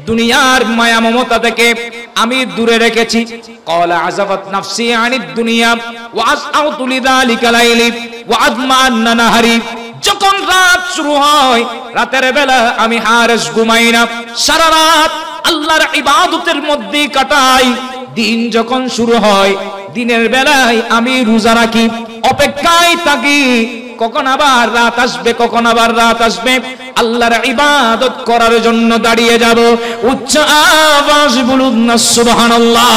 দুনিয়ার মায়া মমতা থেকে আমি দূরে রেখেছি। ক্বালা আযাবাত নাফসি আনিদ দুনিয়া ওয়া আসআরতু লিযালিকা লাইলি ওয়া আদমা'আন্না নাহারি। যখন রাত শুরু হয়, রাতের বেলা আমি হারিস ঘুমাই না, সারা রাত আল্লাহর ইবাদতের মধ্যে কাটাই। দিন যখন শুরু হয়, দিনের বেলায় আমি রোজা রাখি, অপেক্ষায় থাকি কখন আবার রাত আসবে, কখন আবার রাত আসবে, আল্লাহর ইবাদত করার জন্য দাঁড়িয়ে যাব। উচ্চ আওয়াজ বলুন না সুবহানাল্লাহ।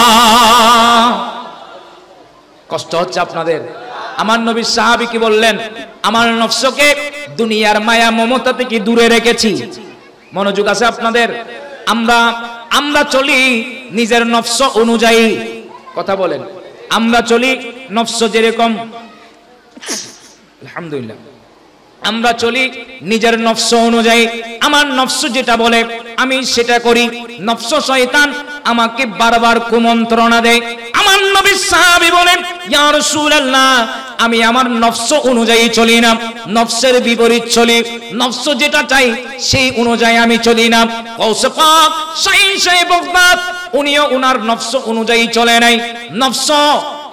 কষ্ট হচ্ছে আপনাদের? আমার নবী সাহাবী কি বললেন, আমার নফসকে দুনিয়ার মায়া মমতা থেকে দূরে রেখেছি। মনোযোগ আছে আপনাদের? আমরা চলি নিজের নফস অনুযায়ী, কথা বলেন, আমরা চলি নফস যেরকম, আলহামদুলিল্লাহ, আমরা চলি নিজের নফস অনুযায়ী। আমার নফস যেটা বলে আমি সেটা করি। নফস শয়তান আমাকে বারবার কুমন্ত্রণা দেয়। আমার নবীর সাহাবী বলেন, ইয়া রাসূলুল্লাহ, আমি আমার নফস অনুযায়ী চলি না, নফসের বিপরীত চলি, নফস যেটা চাই সেই অনুযায়ী আমি চলি না। গাউসে পাক শাহীন সাহেব বাগদাদ উনিও উনার নফস অনুযায়ী চলে নাই। নফস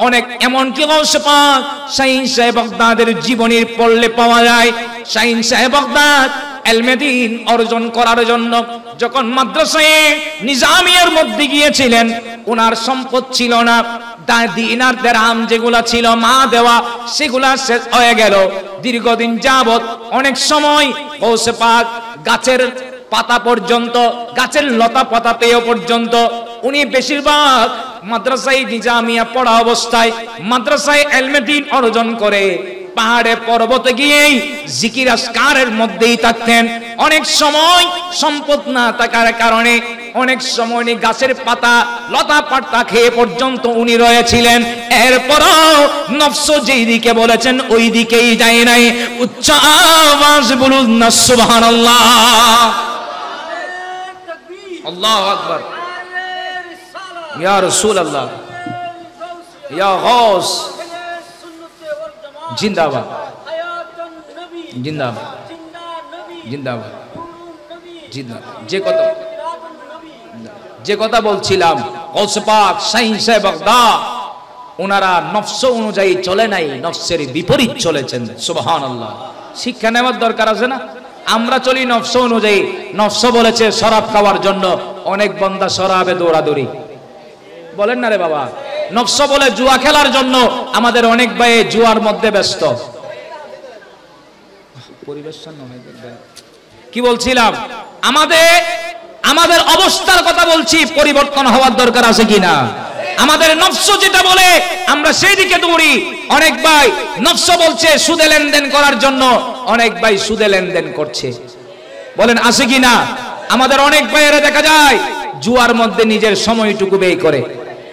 অনেক, এমনকি গাউসে পাক শাহীন সাহেব বাগদাদের জীবনীর পড়লে পাওয়া যায়, শাহীন সাহেব বাগদাদ ইলমে দ্বীন অর্জন করার জন্য যখন মাদ্রাসায়ে নিজামিয়ার মধ্যে গিয়েছিলেন, ওনার সম্পদ ছিল না, দিনার দিরহাম যেগুলা ছিল মা দেওয়া সেগুলা শেষ হয়ে গেল। দীর্ঘদিন যাবত অনেক সময় গাউসে পাক গাছের পাতা পর্যন্ত, গাছের লতা পাতা পেয়ে পর্যন্ত উনি বেশিরভাগ মাদ্রাসায়ে নিজামিয়া পড়া অবস্থায় মাদ্রাসায়ে ইলমে দ্বীন অর্জন করে পাহাড়ে পর্বতে গিয়েই জিকির আজকারের মধ্যেই থাকতেন। অনেক সময় সম্পদ না থাকার কারণে অনেক সময় গাছের পাতা লতা পাতা খেয়ে পর্যন্ত উনি রয়েছিলেন। এরপরও নফস যেই দিকে বলেছেন ওই দিকেই যায় নাই। উচ্চ আওয়াজ বলুন না সুবহানাল্লাহ, আল্লাহু আকবার, ইয়া রাসূলুল্লাহ, ইয়া গাউস জিন্দাবাদ, জিন্দাবাদ, জিন্দাবাদ, জিন্দাবাদ। যে কথা বলছিলাম, গাউসে পাক শাহীন সাহেব বাগদাদ ওনারা নফস অনুযায়ী চলে নাই, নফসের বিপরীত চলেছেন। সুবহানাল্লাহ। শিক্ষা নেওয়ার দরকার আছে না? আমরা চলি নফস অনুযায়ী। নফস বলেছে শরাব খাওয়ার জন্য, অনেক বান্দা শরাবে দৌড়াদৌড়ি, বলেন না রে বাবা। নফস বলে জুয়া খেলার জন্য, আমাদের অনেক ভাই জুয়ার মধ্যে ব্যস্ত। পরিবেশ কি বলছিলাম, আমাদের অবস্থার কথা বলছি, পরিবর্তন হওয়ার দরকার আছে কিনা? আমাদের নফস যেটা বলে আমরা সেই দিকে দৌড়ি। অনেক ভাই নফস বলছে সুদে লেনদেন করার জন্য, অনেক ভাই সুদে লেনদেন করছে, বলেন আছে কিনা? আমাদের অনেক ভাইয়েরা দেখা যায় জুয়ার মধ্যে নিজের সময়টুকু ব্যয় করে।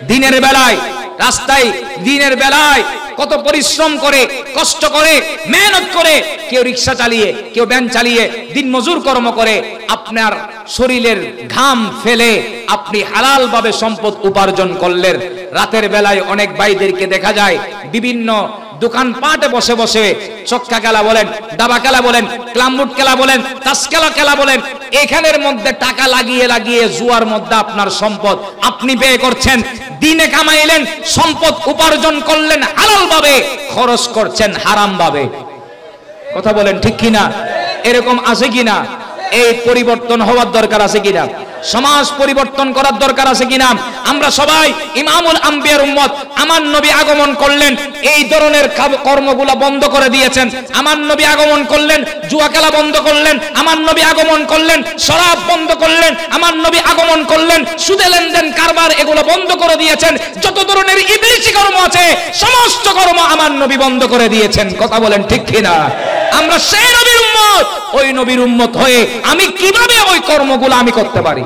দিনের বেলায় রাস্তায়, দিনের বেলায় কত পরিশ্রম করে, কষ্ট করে, মেহনত করে, কেউ রিক্সা চালিয়ে, কেউ ভ্যান চালিয়ে দিন মজুর কর্ম করে, আপনার শরীরের ঘাম ফেলে আপনি হালাল ভাবে সম্পদ উপার্জন করলেন। রাতের বেলায় অনেক ভাইদেরকে দেখা যায় বিভিন্ন দোকানপাটে বসে বসে চক্কা খেলা বলেন, দাবা খেলা বলেন, ক্লামবুট খেলা বলেন, তাস খেলা বলেন, এখানের মধ্যে টাকা লাগিয়ে লাগিয়ে জুয়ার মধ্যে আপনার সম্পদ আপনি ব্যয় করছেন। দিনে কামাইলেন, সম্পদ উপার্জন করলেন হালাল ভাবে, খরচ করছেন হারাম ভাবে। কথা বলেন ঠিক কিনা? এরকম আছে কিনা? এই পরিবর্তন হওয়ার দরকার আছে কিনা? সমাজ পরিবর্তন করার দরকার আছে কিনা? আমরা সবাই ইমামুল আম্বিয়ার উম্মত। আমার নবী আগমন করলেন, এই ধরনের কর্মগুলো বন্ধ করে দিয়েছেন। আমার নবী আগমন করলেন, জুয়া খেলা বন্ধ করলেন। আমার নবী আগমন করলেন, শরাব বন্ধ করলেন। আমার নবী আগমন করলেন, সুদে লেনদেন কারবার এগুলো বন্ধ করে দিয়েছেন। যত ধরনের ইবলিসি কর্ম আছে সমস্ত কর্ম আমার নবী বন্ধ করে দিয়েছেন। কথা বলেন ঠিক কিনা? আমরা সেই নবীর উম্মত, ওই নবীর উম্মত হয়ে আমি কিভাবে ওই কর্মগুলো আমি করতে পারি?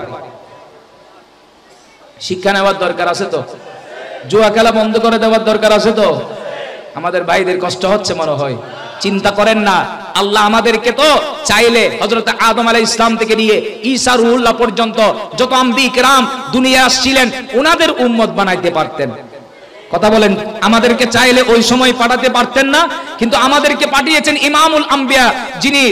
শিক্ষা নেওয়ার দরকার আছে তো? জুয়া খেলা বন্ধ করে দেওয়ার দরকার আছে তো? আমাদের ভাইদের কষ্ট হচ্ছে মনে হয়। চিন্তা করেন না, আল্লাহ আমাদেরকে তো চাইলে হযরত আদম আলাইহিস সালাম থেকে নিয়ে ঈসা রুহুল্লাহ পর্যন্ত যত আম্বিয়া কিরাম দুনিয়া আসছিলেন ওনাদের উম্মত বানাইতে পারতেন। কথা বলেন, আমাদেরকে চাইলে ওই সময় পাঠাতে পারতেন না, কিন্তু আমাদেরকে পাঠিয়েছেন ইমামুল আম্বিয়া, যিনি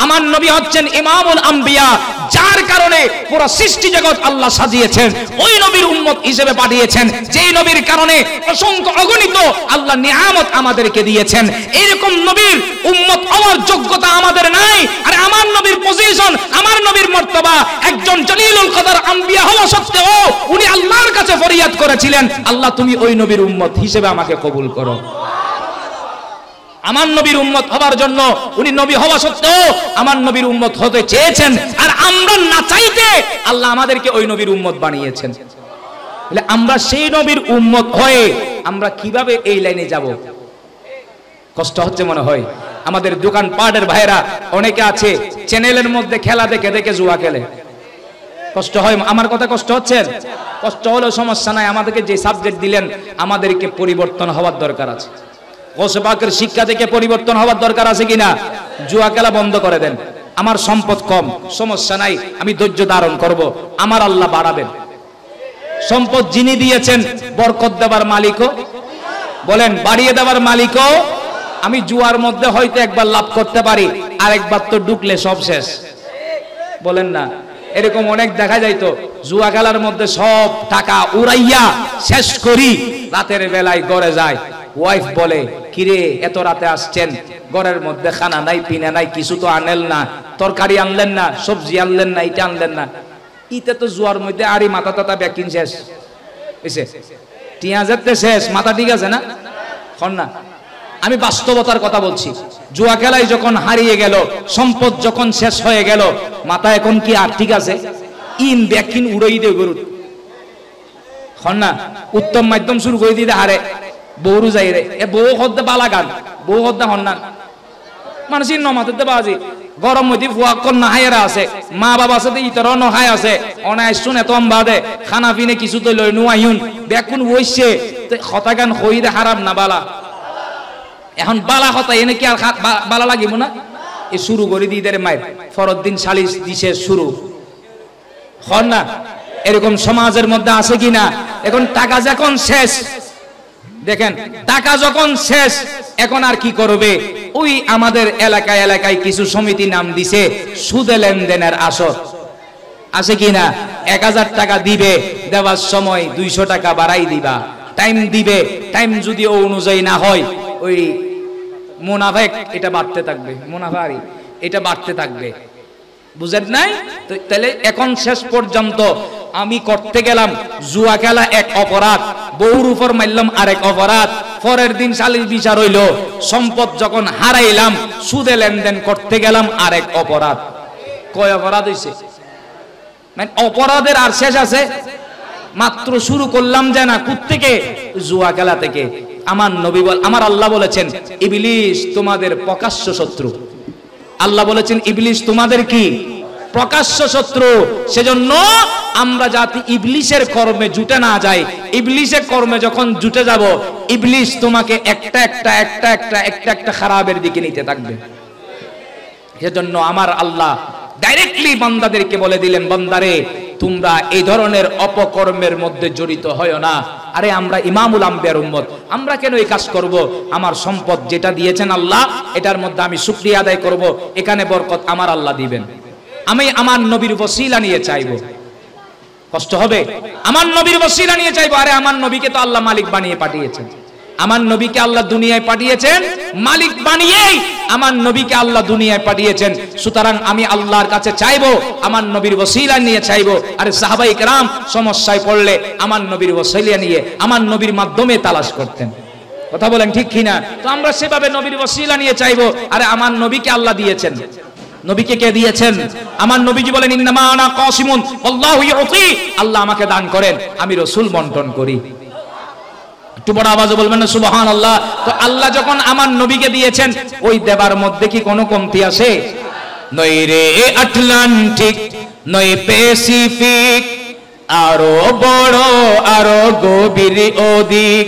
আমার নবী হচ্ছেন ইমামুল আম্বিয়া, যার কারণে পুরো সৃষ্টি জগৎ আল্লাহ সাজিয়েছেন। ওই নবীর উম্মত হিসেবে পাঠিয়েছেন, যেই নবীর কারণে অসংখ্য অগণিত আল্লাহ নিয়ামত আমাদেরকে দিয়েছেন। এরকম নবীর উম্মত হওয়ার যোগ্যতা আমাদের নাই। আর আমার নবীর পজিশন, আমার নবীর মর্তবা, একজন জলিলুল কদর আম্বিয়া হওয়া সত্ত্বেও উনি আল্লাহর কাছে ফরিয়াদ করেছিলেন, আল্লাহ তুমি ওই নবীর উম্মত হিসেবে আমাকে কবুল করো। আমার নবীর উম্মত হবার জন্য উনি নবী হওয়া সত্ত্বেও আমার নবীর উম্মত হতে চেয়েছেন, আর আমরা না চাইতে আল্লাহ আমাদেরকে ওই নবীর উম্মত বানিয়েছেন। তাহলে আমরা সেই নবীর উম্মত হয়ে আমরা কিভাবে এই লাইনে যাব? কষ্ট হচ্ছে মনে হয়। আমাদের দোকান পাটের ভাইরা অনেকে আছে চ্যানেলের মধ্যে খেলা দেখে দেখে জুয়া খেলে। কষ্ট হয়, আমার কথা কষ্ট হচ্ছে? কষ্ট হলো সমস্যা নাই, আমাদেরকে যে সাবজেক্ট দিলেন আমাদেরকে পরিবর্তন হওয়ার দরকার আছে। গাউসে পাকের শিক্ষা থেকে পরিবর্তন হওয়ার দরকার আছে কিনা? জুয়া খেলা বন্ধ করে দেন। আমার সম্পদ কম, সমস্যা নাই, আমি ধৈর্য ধারণ করব, আমার আল্লাহ বাড়াবেন। সম্পদ যিনি দিয়েছেন বরকত দেবার মালিকও, বলেন বাড়িয়ে দেবার মালিকও। আমি জুয়ার মধ্যে হয়তো একবার লাভ করতে পারি, আরেকবার তো ঢুকলে সব শেষ, বলেন না? এরকম অনেক দেখা যায় তো, জুয়া খেলার মধ্যে সব টাকা উড়াইয়া শেষ করি, রাতের বেলায় ঘরে যায়, ওয়াইফ বলে কিরে এত রাতে আসছেন, ঘরের মধ্যে খানা নাই পিনা নাই, কিছু তো আনেল না, তরকারি আনলেন না, সবজি আনলেন না, এটা আনলেন না। ইতে তো জুয়ার মধ্যে আরই মাথা টাথা ব্যাকিং শেষ হয়েছে, টিয়াজের শেষ, মাথা ঠিক আছে না? হন না? আমি বাস্তবতার কথা বলছি। জুয়া খেলায় যখন হারিয়ে গেল, সম্পদ যখন শেষ হয়ে গেল, মাথা এখন কি আর ঠিক আছে? ইন ব্যাকিন উড়াই দে গরু, হন না? উত্তম মাধ্যম শুরু করে দিতে হারে বউরু যাই রে, এ বউ হদ্দে বালা গান, বউ হদ্দে হন না মানুষের নমাতে বাজি গরম মধ্যে ফুয়া কন্যা হাইয়েরা আছে, মা বাবা আছে ইতর নহাই আছে, অনায় শুনে তম বাদে খানা পিনে কিছু তো লই নুয়াইন বেকুন বইছে হতা গান হইরে হারাম না বালা। এখন বালা হতা এনে কি আর বালা লাগিব না? এ শুরু করে দিই দের মায়ের ফরদ দিন সালিশ দিছে শুরু, হন না? এরকম সমাজের মধ্যে আছে কিনা? এখন টাকা যখন শেষ, দেখেন টাকা যখন শেষ, এখন আর কি করবে? ওই আমাদের এলাকায় এলাকায় কিছু সমিতি নাম দিছে সুদে লেনদেনের আসর, আছে কিনা? 1000 টাকা দিবে, দেওয়ার সময় 200 টাকা বাড়াই দিবা, টাইম দিবে, টাইম যদি ও অনুযায়ী না হয় ওই মুনাফা এটা বাড়তে থাকবে, মুনাফারি এটা বাড়তে থাকবে, বুঝেন নাই? তো তাহলে এখন শেষ পর্যন্ত আমি করতে গেলাম জুয়া খেলা এক অপরাধ, বউর উপর মারলাম আরেক অপরাধ, পরের দিন সালিশ বিচার হইল, সম্পদ যখন হারাইলাম সুদে লেনদেন করতে গেলাম আরেক অপরাধ। কয় অপরাধ হইছে? মানে অপরাধের আর শেষ আছে? মাত্র শুরু করলাম যে না থেকে জুয়া খেলা থেকে। আমার নবী বল, আমার আল্লাহ বলেছেন ইবলিস তোমাদের প্রকাশ্য শত্রু। আল্লাহ বলেছেন ইবলিস তোমাদের কি? প্রকাশ্য শত্রু। সেজন্য আমরা যাতে ইবলিসের কর্মে জুটে না যাই, ইবলিসের কর্মে যখন জুটে যাব, ইবলিস তোমাকে একটা খারাপের দিকে নিতে থাকবে। সেজন্য আমার আল্লাহ ডাইরেক্টলি বান্দাদেরকে বলে দিলেন, বান্দারে তোমরা এই ধরনের অপকর্মের মধ্যে জড়িত হয় না। আরে আমরা ইমামুল আম্বিয়ার উম্মত, আমরা কেন এই কাজ করব? আমার সম্পদ যেটা দিয়েছেন আল্লাহ, এটার মধ্যে আমি শুকরিয়া আদায় করব, এখানে বরকত আমার আল্লাহ দিবেন। আমি আমার নবীর ওসিলা নিয়ে চাইবো, কষ্ট হবে? আমার নবীর ওসিলা নিয়ে চাইবো। আরে আমার নবীকে তো আল্লাহ মালিক বানিয়ে পাঠিয়েছেন, আমার নবীকে আল্লাহ দুনিয়ায় পাঠিয়েছেন মালিক বানিয়েই, আমার নবীকে আল্লাহ দুনিয়ায় পাঠিয়েছেন। সুতরাং আমি আল্লাহর কাছে চাইবো, আমার নবীর ওসিলা নিয়ে চাইবো। আরে সাহাবায়ে কেরাম সমস্যায় পড়লে আমার নবীর ওসিলা নিয়ে, আমার নবীর মাধ্যমে তালাশ করতেন। কথা বলেন ঠিক কিনা? তো আমরা সেভাবে নবীর ওসিলা নিয়ে চাইবো। আরে আমার নবীকে আল্লাহ দিয়েছেন, নবীকে কে দিয়েছেন? আমার নবীজি বলেন ইন্নামা আনা কাসিমুন আল্লাহু ইউতি, আল্লাহ আমাকে দান করেন, আমি রাসূল বন্টন করি। একটু বড় আওয়াজে বলবেন না সুবহানাল্লাহ। তো আল্লাহ যখন আমার নবীকে দিয়েছেন, ওই দেবার মধ্যে কি কোনো কমতি আছে? নই রে আটলান্টিক, নই প্যাসিফিক, আরো বড় আরো গভীর অধিক,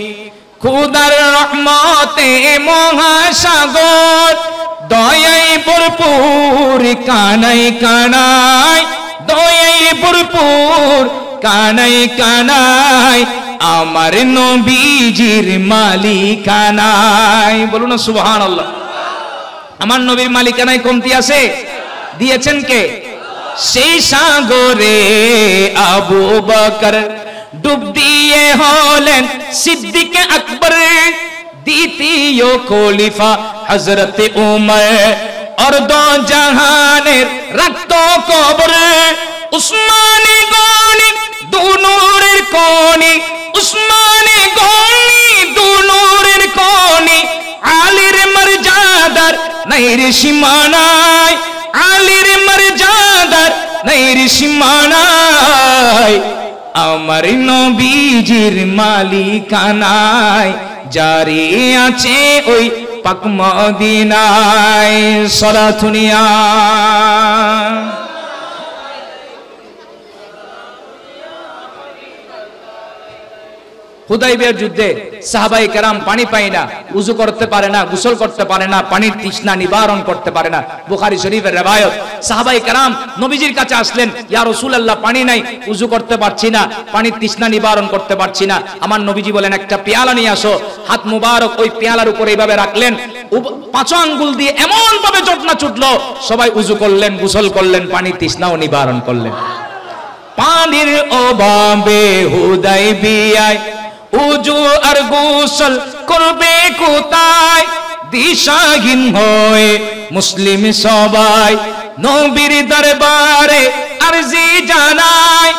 খুদার রহমতে মহাসাগর, দয়াই ভরপুর কানাই কানাই, দয়াই ভরপুর কানাই কানাই, আমার নবীজির মালিকানায়। বলুন না সুবহানাল্লাহ। আমার নবীর মালিকানায় কমতি আছে? দিয়েছেন কে? সেই সাগরে আবু বকর ডুব দিয়ে হলেন সিদ্দিক আকবর, দ্বিতীয় খলিফা হযরত উমর, অর্ধ জাহানের রাখত কবর, উসমানে গনি দুনুরের কোনি, উসমানে গনি দুনুরের কোনি, আলীর মর্যাদার নাই রে সীমানায়, আলীর মর্যাদার নাই রে সীমানায়, আমার নবীজির মালিকানায় জারি আছে ওই পাক মদিনায়। সালাতুনিয়া হুদাইবিয়ার যুদ্ধে সাহাবায়ে কেরাম পানি পায় না, উযু করতে পারে না, গোসল করতে পারে না, পানির তৃষ্ণা নিবারণ করতে পারে না। বুখারী শরীফের riwayat। সাহাবায়ে কেরাম নবীজির কাছে আসলেন, ইয়া রাসূলুল্লাহ পানি নাই, উযু করতে পারছি না, পানির তৃষ্ণা নিবারণ করতে পারছি না। আমার নবীজি বলেন একটা পেয়ালা নিয়ে আসো। হাত মুবারক ওই পেয়ালার উপরে এইভাবে রাখলেন, পাঁচো আঙ্গুল দিয়ে এমন ভাবে চটনা ছুটলো, সবাই উযু করলেন, গোসল করলেন, পানির তৃষ্ণাও নিবারণ করলেন। পানির অভাবে হুদাইবিয়ায় উযু আর গোসল করবে কোথায়, দিশাহীন হয়ে মুসলিম সবাই নবীর দরবারে আরজি জানায়,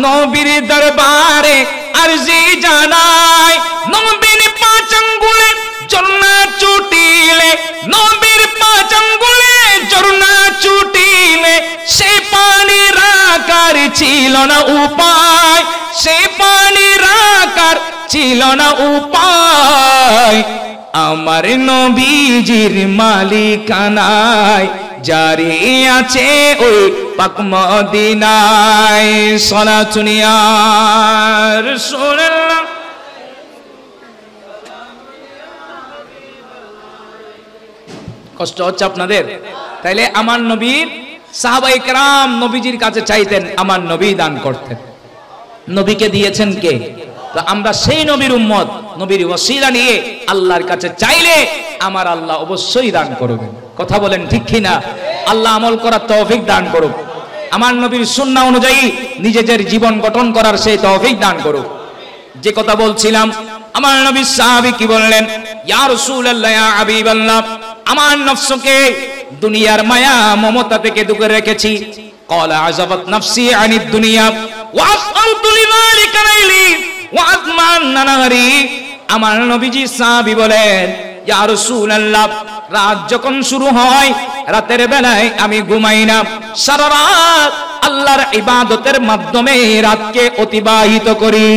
নবীর দরবারে আরজি জানায়। নবীর পাঁচ আঙ্গুলে ঝর্ণা ছুটিলে, নবীর পাঁচ আঙ্গুলে ঝর্ণা ছুটিলে, সে পানি রাখার ছিল না উপায়, সে পানি রাখার ছিল না উপায়। আমার নবীজির মালিকানায় জারি আছে ওই পাক মদিনায়। সালাতুন ইয়া রাসূলুল্লাহ। কষ্ট হচ্ছে আপনাদের? তাইলে আমার নবীর সাহাবায়ে কেরাম নবীজির কাছে চাইতেন, আমার নবী দান করতেন। নবীকে দিয়েছেন কে? তো আমরা সেই নবীর উম্মত, নবীর ওসিলা নিয়ে আল্লাহর কাছে চাইলে আমার আল্লাহ অবশ্যই দান করবেন। কথা বলেন ঠিক কি না? আল্লাহ আমল করার তৌফিক দান করুক, আমার নবীর সুন্নাহ অনুযায়ী নিজেদের জীবন গঠন করার সেই তৌফিক দান করুক। যে কথা বলছিলাম, আমার নবী সাহাবী কি বললেন, ইয়া রাসূলুল্লাহ, ইয়া হাবিবাল্লাহ, আমার নফসকে দুনিয়ার মায়া মমতা থেকে দূরে রেখেছি। ক্বালা আযাবাত নাফসি আনিদ দুনিয়া ওয়া আসআলতু লিযালিকা লাইলি ওয়া আযমান্না নাহারি। আমার নবীজি সাহাবী বলেন, ইয়া রাসূলুল্লাহ, রাত যখন শুরু হয়, রাতের বেলায় আমি ঘুমাই না, সারা রাত আল্লাহর ইবাদতের মাধ্যমে রাতকে অতিবাহিত করি।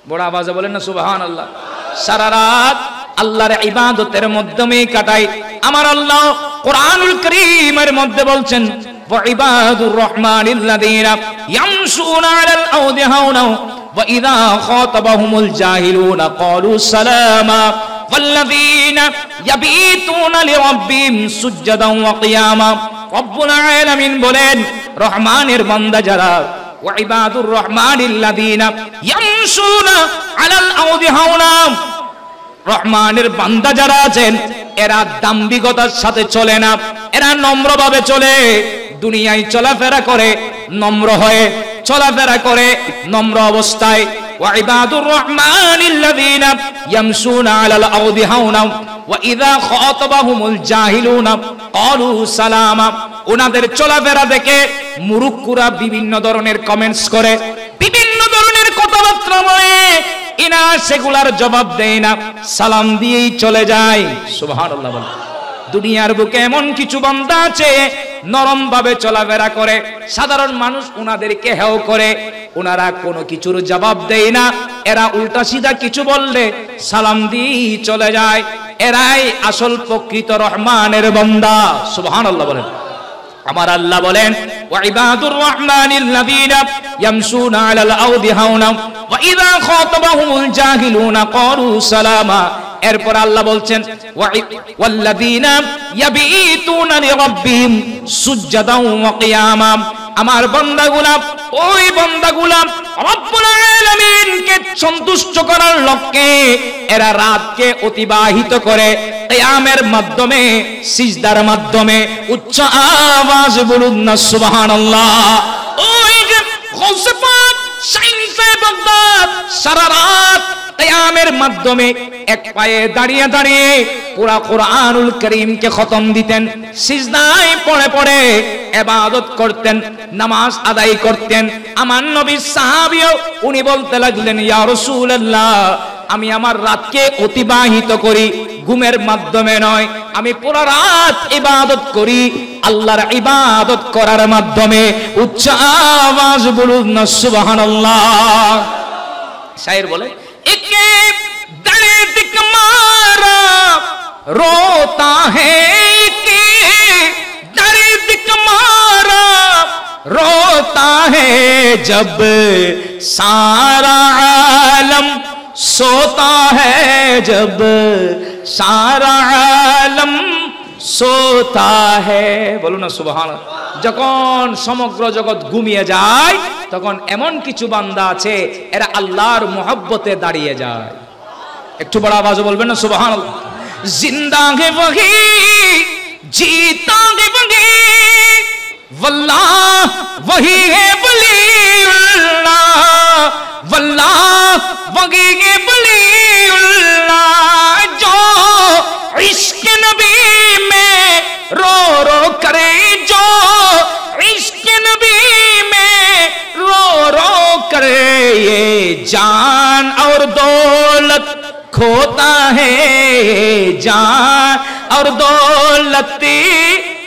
বড় আওয়াজে বলেন না সুবহানাল্লাহ। সারা রাত আল্লাহর ইবাদতের মাধ্যমে কাটাই। আমার আল্লাহ কোরআনুল কারীমের মধ্যে বলছেন, ওয়া ইবাদুর রহমানিল্লাযীনা ইয়ামশুনা আলাল আরদি হাওনা ওয়া ইযা খাতাবাহুমুল জাহিলুনা ক্বালু সালামা ওয়াল্লাযীনা ইয়াবিতুনা লিরাব্বিহিম সুজদান ওয়া কিয়ামা। রব্বুল আলামিন বলেন, রহমানের বান্দা যারা, ওয়া ইবাদুর রহমানিল্লাযীনা ইয়ামশুনা আলাল আরদি হাওনা, রহমানের বান্দা যারা আছেন এরা দাম্ভিকতার সাথে চলে না, এরা নম্রভাবে চলে। দুনিয়ায় চলাফেরা করে নম্র হয়ে, চলাফেরা করে নম্র অবস্থায়। ওয়া ইবাদুর রহমানিল্লাযীনা ইয়ামশুনা আলাল আরদি হাওনা ওয়া ইযা খাতাবাহুমুল জাহিলুনা ক্বালু সালামা। ওনাদের চলাফেরা দেখে মুরুক্কুরা বিভিন্ন ধরনের কমেন্টস করে, বিভিন্ন ধরনের কথাবার্তা বলে, এনা সেগুলার জবাব দেয় না, সালাম দিয়েই চলে যায়। সুবহানাল্লাহ বলে। দুনিয়ার বুকে এমন কিছু বান্দা আছে নরম ভাবে চলাফেরা করে, সাধারণ মানুষ ওনাদেরকে হেয় করে, ওনারা কোনো কিছুর জবাব দেয় না, এরা উল্টা সিধা কিছু বললে সালাম দিয়েই চলে যায়। এরাই আসল প্রকৃত রহমানের বান্দা। সুবহানাল্লাহ বলেন। আমার আল্লাহ বলেন, ওয়া ইবাদুর রহমানিল্লাযীনা ইয়ামশুনা আলাল আরদি হাওনা ওয়া ইযা খাতাবাহুমুল জাহিলুনা ক্বালু সালামা। এরপর আল্লাহ বলছেন, ওয়াল্লাযীনা ইয়াবিতুনা লিরাব্বিহিম সুজদান ওয়া কিয়ামা। আমার বান্দাগুলা, ওই বান্দাগুলা রব্বুল আলামিনকে সন্তুষ্ট করার লক্ষ্যে এরা রাতকে অতিবাহিত করে কিয়ামের মাধ্যমে, সিজদার মাধ্যমে। উচ্চ আওয়াজ বলুন না সুবহানাল্লাহ। ওই যে গৌসে পাক শাইখ বাগদাদ সারা রাত কিয়ামের মাধ্যমে এক পায়ে দাঁড়িয়ে দাঁড়িয়ে পুরা কোরআনুল কারীমকে খতম দিতেন, সিজদায় পড়ে পড়ে ইবাদত করতেন, নামাজ আদায় করতেন। আমার নবীর সাহাবীও উনি বলতে লাগলেন, ইয়া রাসূলুল্লাহ, আমি আমার রাতকে অতিবাহিত করি ঘুমের মাধ্যমে নয়, আমি পুরো রাত ইবাদত করি আল্লাহর ইবাদত করার মাধ্যমে। উচ্চ আওয়াজ বলুন না সুবহানাল্লাহ। শায়ের বলে, একে দর্দ কা মারা रोता है कि दर्द का मारा रोता सोता है जब सारा आलम सोता है जब सारा आलम सोता है बोलो ना सुबहान যখন সমগ্র জগৎ ঘুমিয়ে যায় তখন এমন কিছু বান্দা আছে এরা আল্লাহর মোহব্বতে দাঁড়িয়ে যায় একটু বড় আওয়াজে বলবেন না সুবহানাল্লাহ জিন্দা হে ওহি जीता है वही वल्लाह वही है वलीउल्लाह वल्लाह वही है वलीउल्लाह जो इश्क नबी में रो रो करे जो इश्क नबी में रो रो करे ये जान और दौलत खोता है जान और दौलत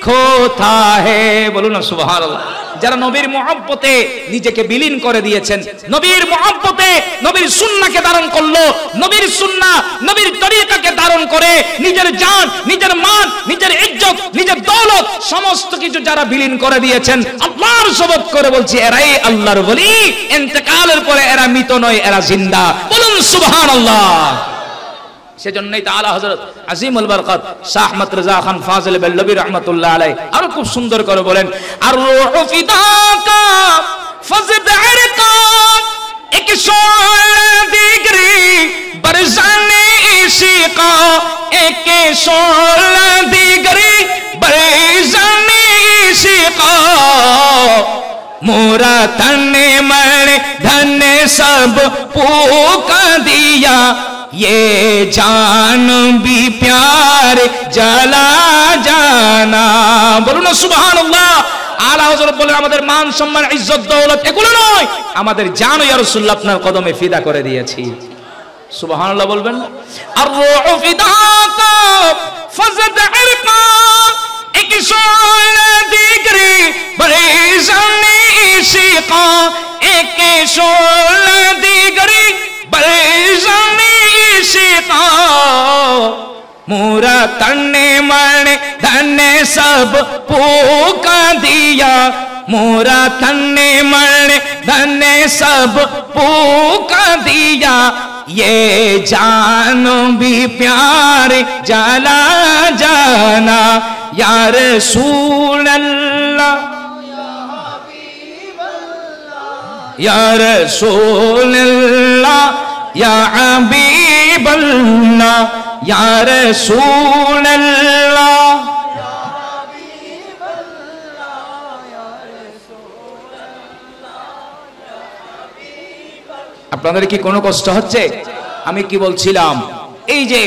खोता है बोलो ना सुबहानाल्लाह যারা নবীর মহব্বতে নিজেকে বিলীন করে দিয়েছেন নবীর মহব্বতে নবীর সুন্নাহকে ধারণ করলো নবীর সুন্নাহ নবীর তরিকাকে ধারণ করে নিজের জান নিজের মান নিজের ইজ্জত নিজের দৌলত সমস্ত কিছু যারা বিলীন করে দিয়েছেন আল্লাহর শপথ করে বলছি এরাই আল্লাহর ওলি ইন্তেকালের পরে এরা মৃত নয় এরা জিন্দা বলুন সুবহানাল্লাহ সেজন্যই তাআলা হযরত আজিমুল বরকত শাহ আহমদ রেজা খান ফাজিল বেল্লবী রাহমাতুল্লাহ আলাইহি আরো খুব সুন্দর করে বলেন আর রূহু ফিদাকা ফজদ আরকা এক শোলা দিগরি বরজানে ইশিকা এক শোলা দিগরি বরজানে ইশিকা मोरा तने मने धन सब पूका दिया ये जान भी प्यार जला जाना बोलो ना सुबहानाल्लाह आला हजरत বলেন আমাদের মান সম্মান ইজ্জত দৌলত এগুলো নয় আমাদের জান ইয়া রাসূলুল্লাহ আপনার কদমে ফিদা করে দিয়েছি সুবহানাল্লাহ বলবেন আর রূহু ফিদাকা ফজদ ইরকা এক শোলা দিগরি বরজানে इशिका एक शोला दिगरी बरजाने इशिका मोरा तने मने धने सब पूका दिया मोरा तने मने धने सब पूका दिया ये जान भी प्यार जला जाना या रसूल अल्लाह या रसूल अल्लाह या हबीब अल्लाह या रसूल अल्लाह या हबीब अल्लाह या रसूल अल्लाह या हबीब अल्लाह আপনাদের কি কোনো কষ্ট হচ্ছে আমি কি বলছিলাম এই যে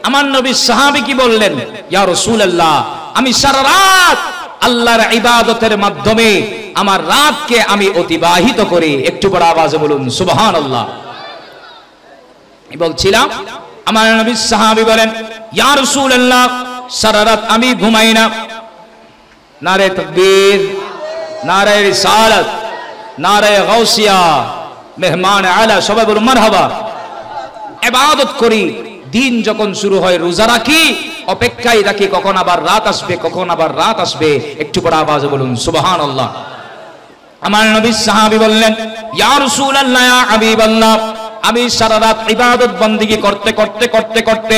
আমার নবী সাহাবী কি বললেন ইয়া রাসূলুল্লাহ আমি সারা রাত আল্লাহর ইবাদতের মাধ্যমে আমার রাতকে আমি অতিবাহিত করি একটু বড় আওয়াজে বলুন সুবহানাল্লাহ বলছিলাম আমার নবী সাহাবী বলেন ইয়া রাসূলুল্লাহ সারা রাত আমি ঘুমাই না নারে তাকবীর নারে রিসালাত নারে গাউসিয়া মেহমান আলা সবাই বলুন মারহাবা ইবাদত করি দিন যখন শুরু হয় রোজা রাখি অপেক্ষায় রাখি কখন আবার রাত আসবে কখন আবার রাত আসবে একটু বড় আওয়াজে বলুন সুবহানাল্লাহ আমার নবী সাহাবী বললেন ইয়া রাসূলুল্লাহ ইয়া হাবিবাল্লাহ আমি সারা রাত ইবাদত বندگی করতে করতে করতে করতে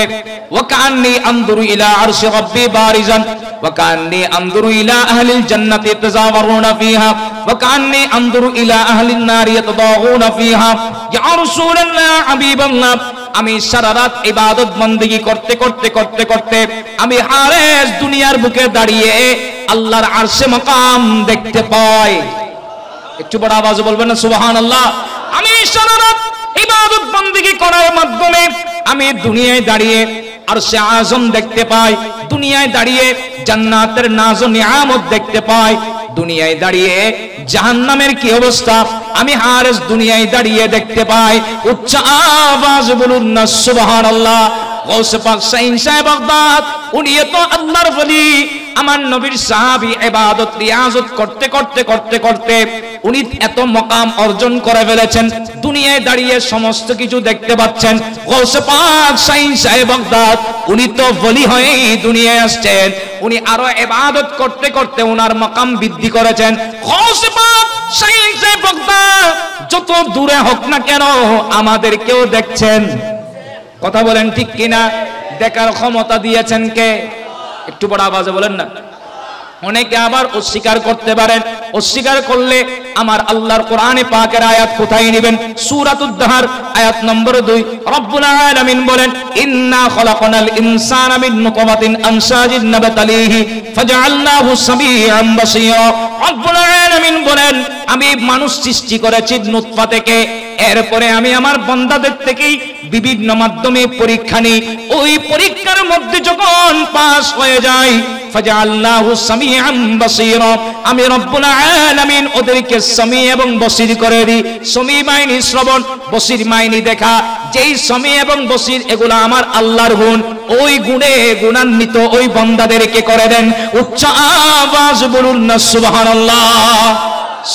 ওয়াকান্নি আনদুরু ইলা আরশি রাব্বি বারিজান ওয়াকান্নি আনদুরু ইলা আহলিল জান্নাতি তাযাওয়ারুনা ফিহা ওয়াকান্নি আনদুরু ইলা আহলিন নারি ইয়াতাদাগুনা ফিহা ইয়া রাসূলুল্লাহ ইয়া হাবিবাল্লাহ আমি সারা রাত ইবাদত বندگی করতে করতে করতে করতে আমি হারেস দুনিয়ার বুকে দাঁড়িয়ে আল্লাহর আরশে মাকাম দেখতে পাই একটু বড় আওয়াজে বলবেন না সুবহানাল্লাহ আমি সারা রাত ইবাদত বندگی করার মাধ্যমে আমি দুনিয়ায় দাঁড়িয়ে আরশে আযম দেখতে পাই দুনিয়ায় দাঁড়িয়ে জান্নাতের নাজ ও নিয়ামত দেখতে পাই দুনিয়ায় দাঁড়িয়ে জাহান্নামের কি অবস্থা আমি হারেস দুনিয়ায় দাঁড়িয়ে দেখতে পাই উচ্চ আওয়াজে বলুন না সুবহানাল্লাহ গৌস পাক শাইন সাহেব বাগদাদ উনি তো আল্লাহর ওলি আমার নবীর সাহাবী ইবাদত রিয়াজত করতে করতে করতে করতে উনি এত মাকাম অর্জন করে ফেলেছেন দুনিয়ায় দাঁড়িয়ে সমস্ত কিছু দেখতে পাচ্ছেন গৌস পাক শাইন সাহেব বাগদাদ উনি তো ওলি হয়ে দুনিয়ায় আসছেন উনি আরো ইবাদত করতে করতে ওনার মাকাম বৃদ্ধি করেছেন গৌস পাক শাইন দূরে হোক না কেন আমাদেরকেও দেখছেন। কথা বলেন ঠিক কিনা? দেখার ক্ষমতা দিয়েছেন কে? একটু বড় আওয়াজে বলেন না। অনেকে আবার অস্বীকার করতে পারেন, অস্বীকার করলে আমার আল্লাহর কোরআনে পাকের আয়াত কোথায় নেবেন? সূরাতুদ দাহর আয়াত নম্বর 2 রব্বুল আলামিন বলেন, ইন্না খলাকনাল ইনসানা মিন নুতফাতিন আমশাজিন নাবতালিহি ফাজআলনাহু সামিআন বাসীরা। রব্বুল আলামিন বলেন, আমি মানুষ সৃষ্টি করেছি নুতফা থেকে, এরপরে আমি আমার বান্দাদের থেকেই বিভিন্ন মাধ্যমে পরীক্ষা নিই। ওই পরীক্ষার মধ্যে যখন পাস হয়ে যায় ফাজআলনাহু সামিআন বাসীরা, আমি রব্বুল আলামিন ওদেরকে সামি এবং বসীর করে দিই। সামি মাইনি শ্রবণ, বসীর মাইনি দেখা। যেই সামি এবং বসীর এগুলা আমার আল্লাহর গুণ, ওই গুণে গুণান্বিত ওই বান্দাদেরকে করে দেন। উচ্চ আওয়াজ বলুন না সুবহানাল্লাহ।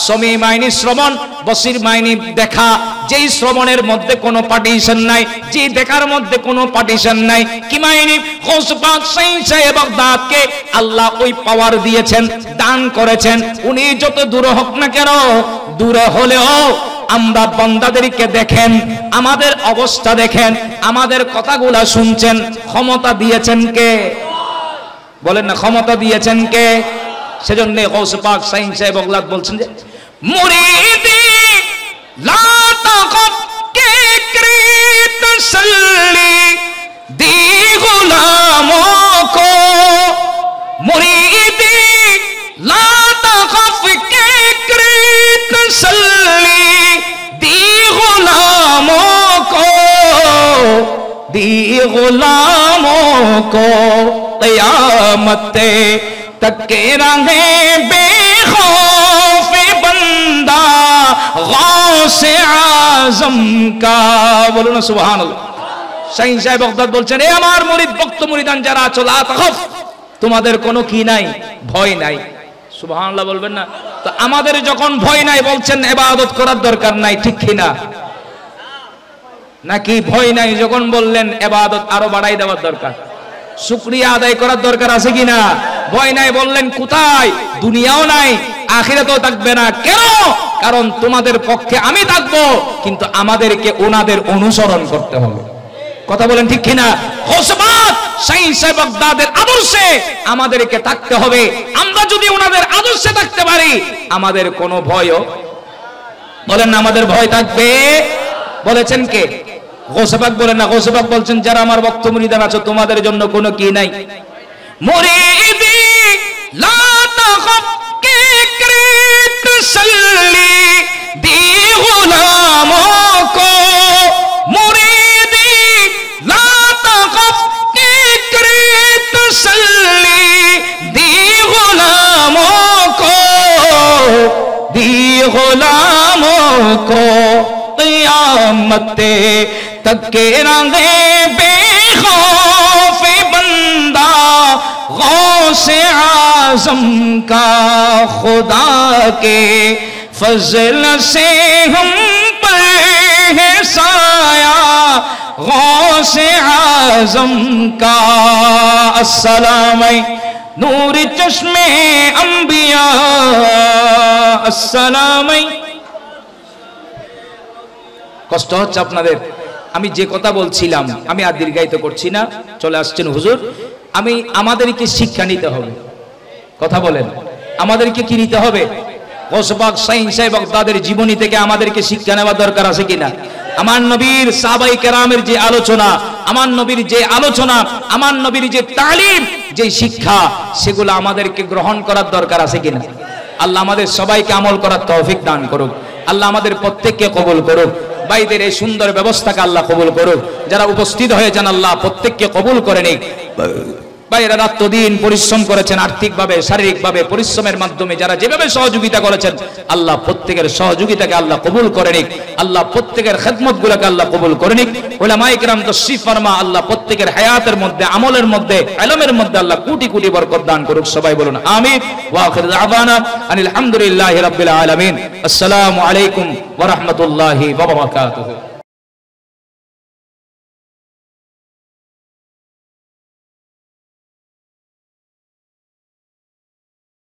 সামি মাইনি শ্রবণ, বসীর মাইনি দেখা। যেই শ্রবণের মধ্যে কোনো পার্টিশন নাই, যে দেখার মধ্যে কোনো পার্টিশন নাই, কি মাইনি? গৌস পাক শাইখ বাগদাদকে আল্লাহ ওই পাওয়ার দিয়েছেন, দান করেছেন। উনি যত দূরে হোক না কেন, দূরে হলেও আমরা বান্দাদেরকে দেখেন, আমাদের অবস্থা দেখেন, আমাদের কথাগুলা শুনছেন। ক্ষমতা দিয়েছেন কে? বলেন না, ক্ষমতা দিয়েছেন কে? সেজন্য গৌস পাক শাইখ বাগদাদ বলছেন যে মুরিদি লা তাকাব কে কৃত সল্লি দি গুলামো কো, মুরিদি লা তাকাব কে কৃত সল্লি দি গুলামো কো, দি গুলামো কো क़यामत तक रहे बेखौफ बंदा गौसे आजम का। বলো না সুবহানাল্লাহ। শাইখ সাহেব বাগদাদ বলছেন, এ আমার মুরিদ ভক্ত মুরিদান যারা আছো, লা তাখাফ, তোমাদের কোনো কি নাই, ভয় নাই। সুবহানাল্লাহ বলবেন না? তো আমাদের যখন ভয় নাই, বলছেন ইবাদত করার দরকার নাই, ঠিক কি না? নাকি ভয় নাই যখন বললেন ইবাদত আরো বাড়াই দেওয়ার দরকার, শুকরিয়া আদায় করার দরকার আছে কিনা? ভয় নাই বললেন কোথায়? দুনিয়াও নাই, আখিরাতেও থাকবে না। কেন? কারণ তোমাদের পক্ষে আমি থাকবো, কিন্তু আমাদেরকে ওনাদের অনুসরণ করতে হবে। কথা বলেন ঠিক কিনা? হোসবাত শাইখ বাগদাদের আদর্শে আমাদেরকে থাকতে হবে। আমরা যদি ওনাদের আদর্শে থাকতে পারি, আমাদের কোনো ভয়ও, বলেন না, আমাদের ভয় থাকবে। বলেছেন কে? গোসবাক বলেন না, গোসবাক বলছেন যারা আমার ভক্ত মুরিদান আছো, তোমাদের জন্য কোনো কি নাই। মুরিদি লা তাখাফ কে কৃত সল্লি দি গুলামো কো, মুরিদি লা তাখাফ কে কৃত সল্লি দি গুলামো কো, দি গুলামো কো क़यामत तक रहे बेखौफ बंदा गौसे आजम का। खुदा के फजल से हम पर है साया गौसे आजम का। अस्सलाम नूर चश्मे अंबिया, अस्सलाम। কষ্ট হচ্ছে আপনাদের, আমি যে কথা বলছিলাম, আমি আর দীর্ঘায়িত করছি না, চলে আসছেন হুজুর। আমাদেরকে শিক্ষা নিতে হবে। কথা বলেন, আমাদেরকে কি নিতে হবে? গোসবাক শাইখ বাগদাদের জীবনী থেকে আমাদেরকে শিক্ষা নেওয়া দরকার আছে কিনা? আমার নবীর সাহাবায়ে কেরামের যে আলোচনা, আমার নবীর যে আলোচনা, আমার নবীর যে তালিম, যে শিক্ষা, সেগুলো আমাদেরকে গ্রহণ করার দরকার আছে কিনা? আল্লাহ আমাদের সবাইকে আমল করার তৌফিক দান করুক। আল্লাহ আমাদের প্রত্যেককে কবুল করুক। ভাইদের এই সুন্দর ব্যবস্থাকে আল্লাহ কবুল করুক। যারা উপস্থিত হয়েছেন আল্লাহ প্রত্যেককে কবুল করে নিক। ভাইরা রাতদিন পরিশ্রম করেছেন, আর্থিকভাবে শারীরিকভাবে পরিশ্রমের মাধ্যমে যারা যেভাবে সহযোগিতা করেছেন, আল্লাহ প্রত্যেকের সহযোগিতাকে আল্লাহ কবুল করে নিক। আল্লাহ প্রত্যেকের খেদমতগুলোকে আল্লাহ কবুল করে নিক। উলামায়ে কেরাম তাশরীফ ফরমা, আল্লাহ প্রত্যেকের হায়াতের মধ্যে, আমলের মধ্যে, ইলমের মধ্যে আল্লাহ কোটি কোটি বরকত দান করুক। সবাই বলুন আমিন। ওয়া আখিরু দাওয়ানা আনিল হামদুলিল্লাহি রাব্বিল আলামিন। আসসালামু আলাইকুম ওয়া রাহমাতুল্লাহি ওয়া বারাকাতুহু।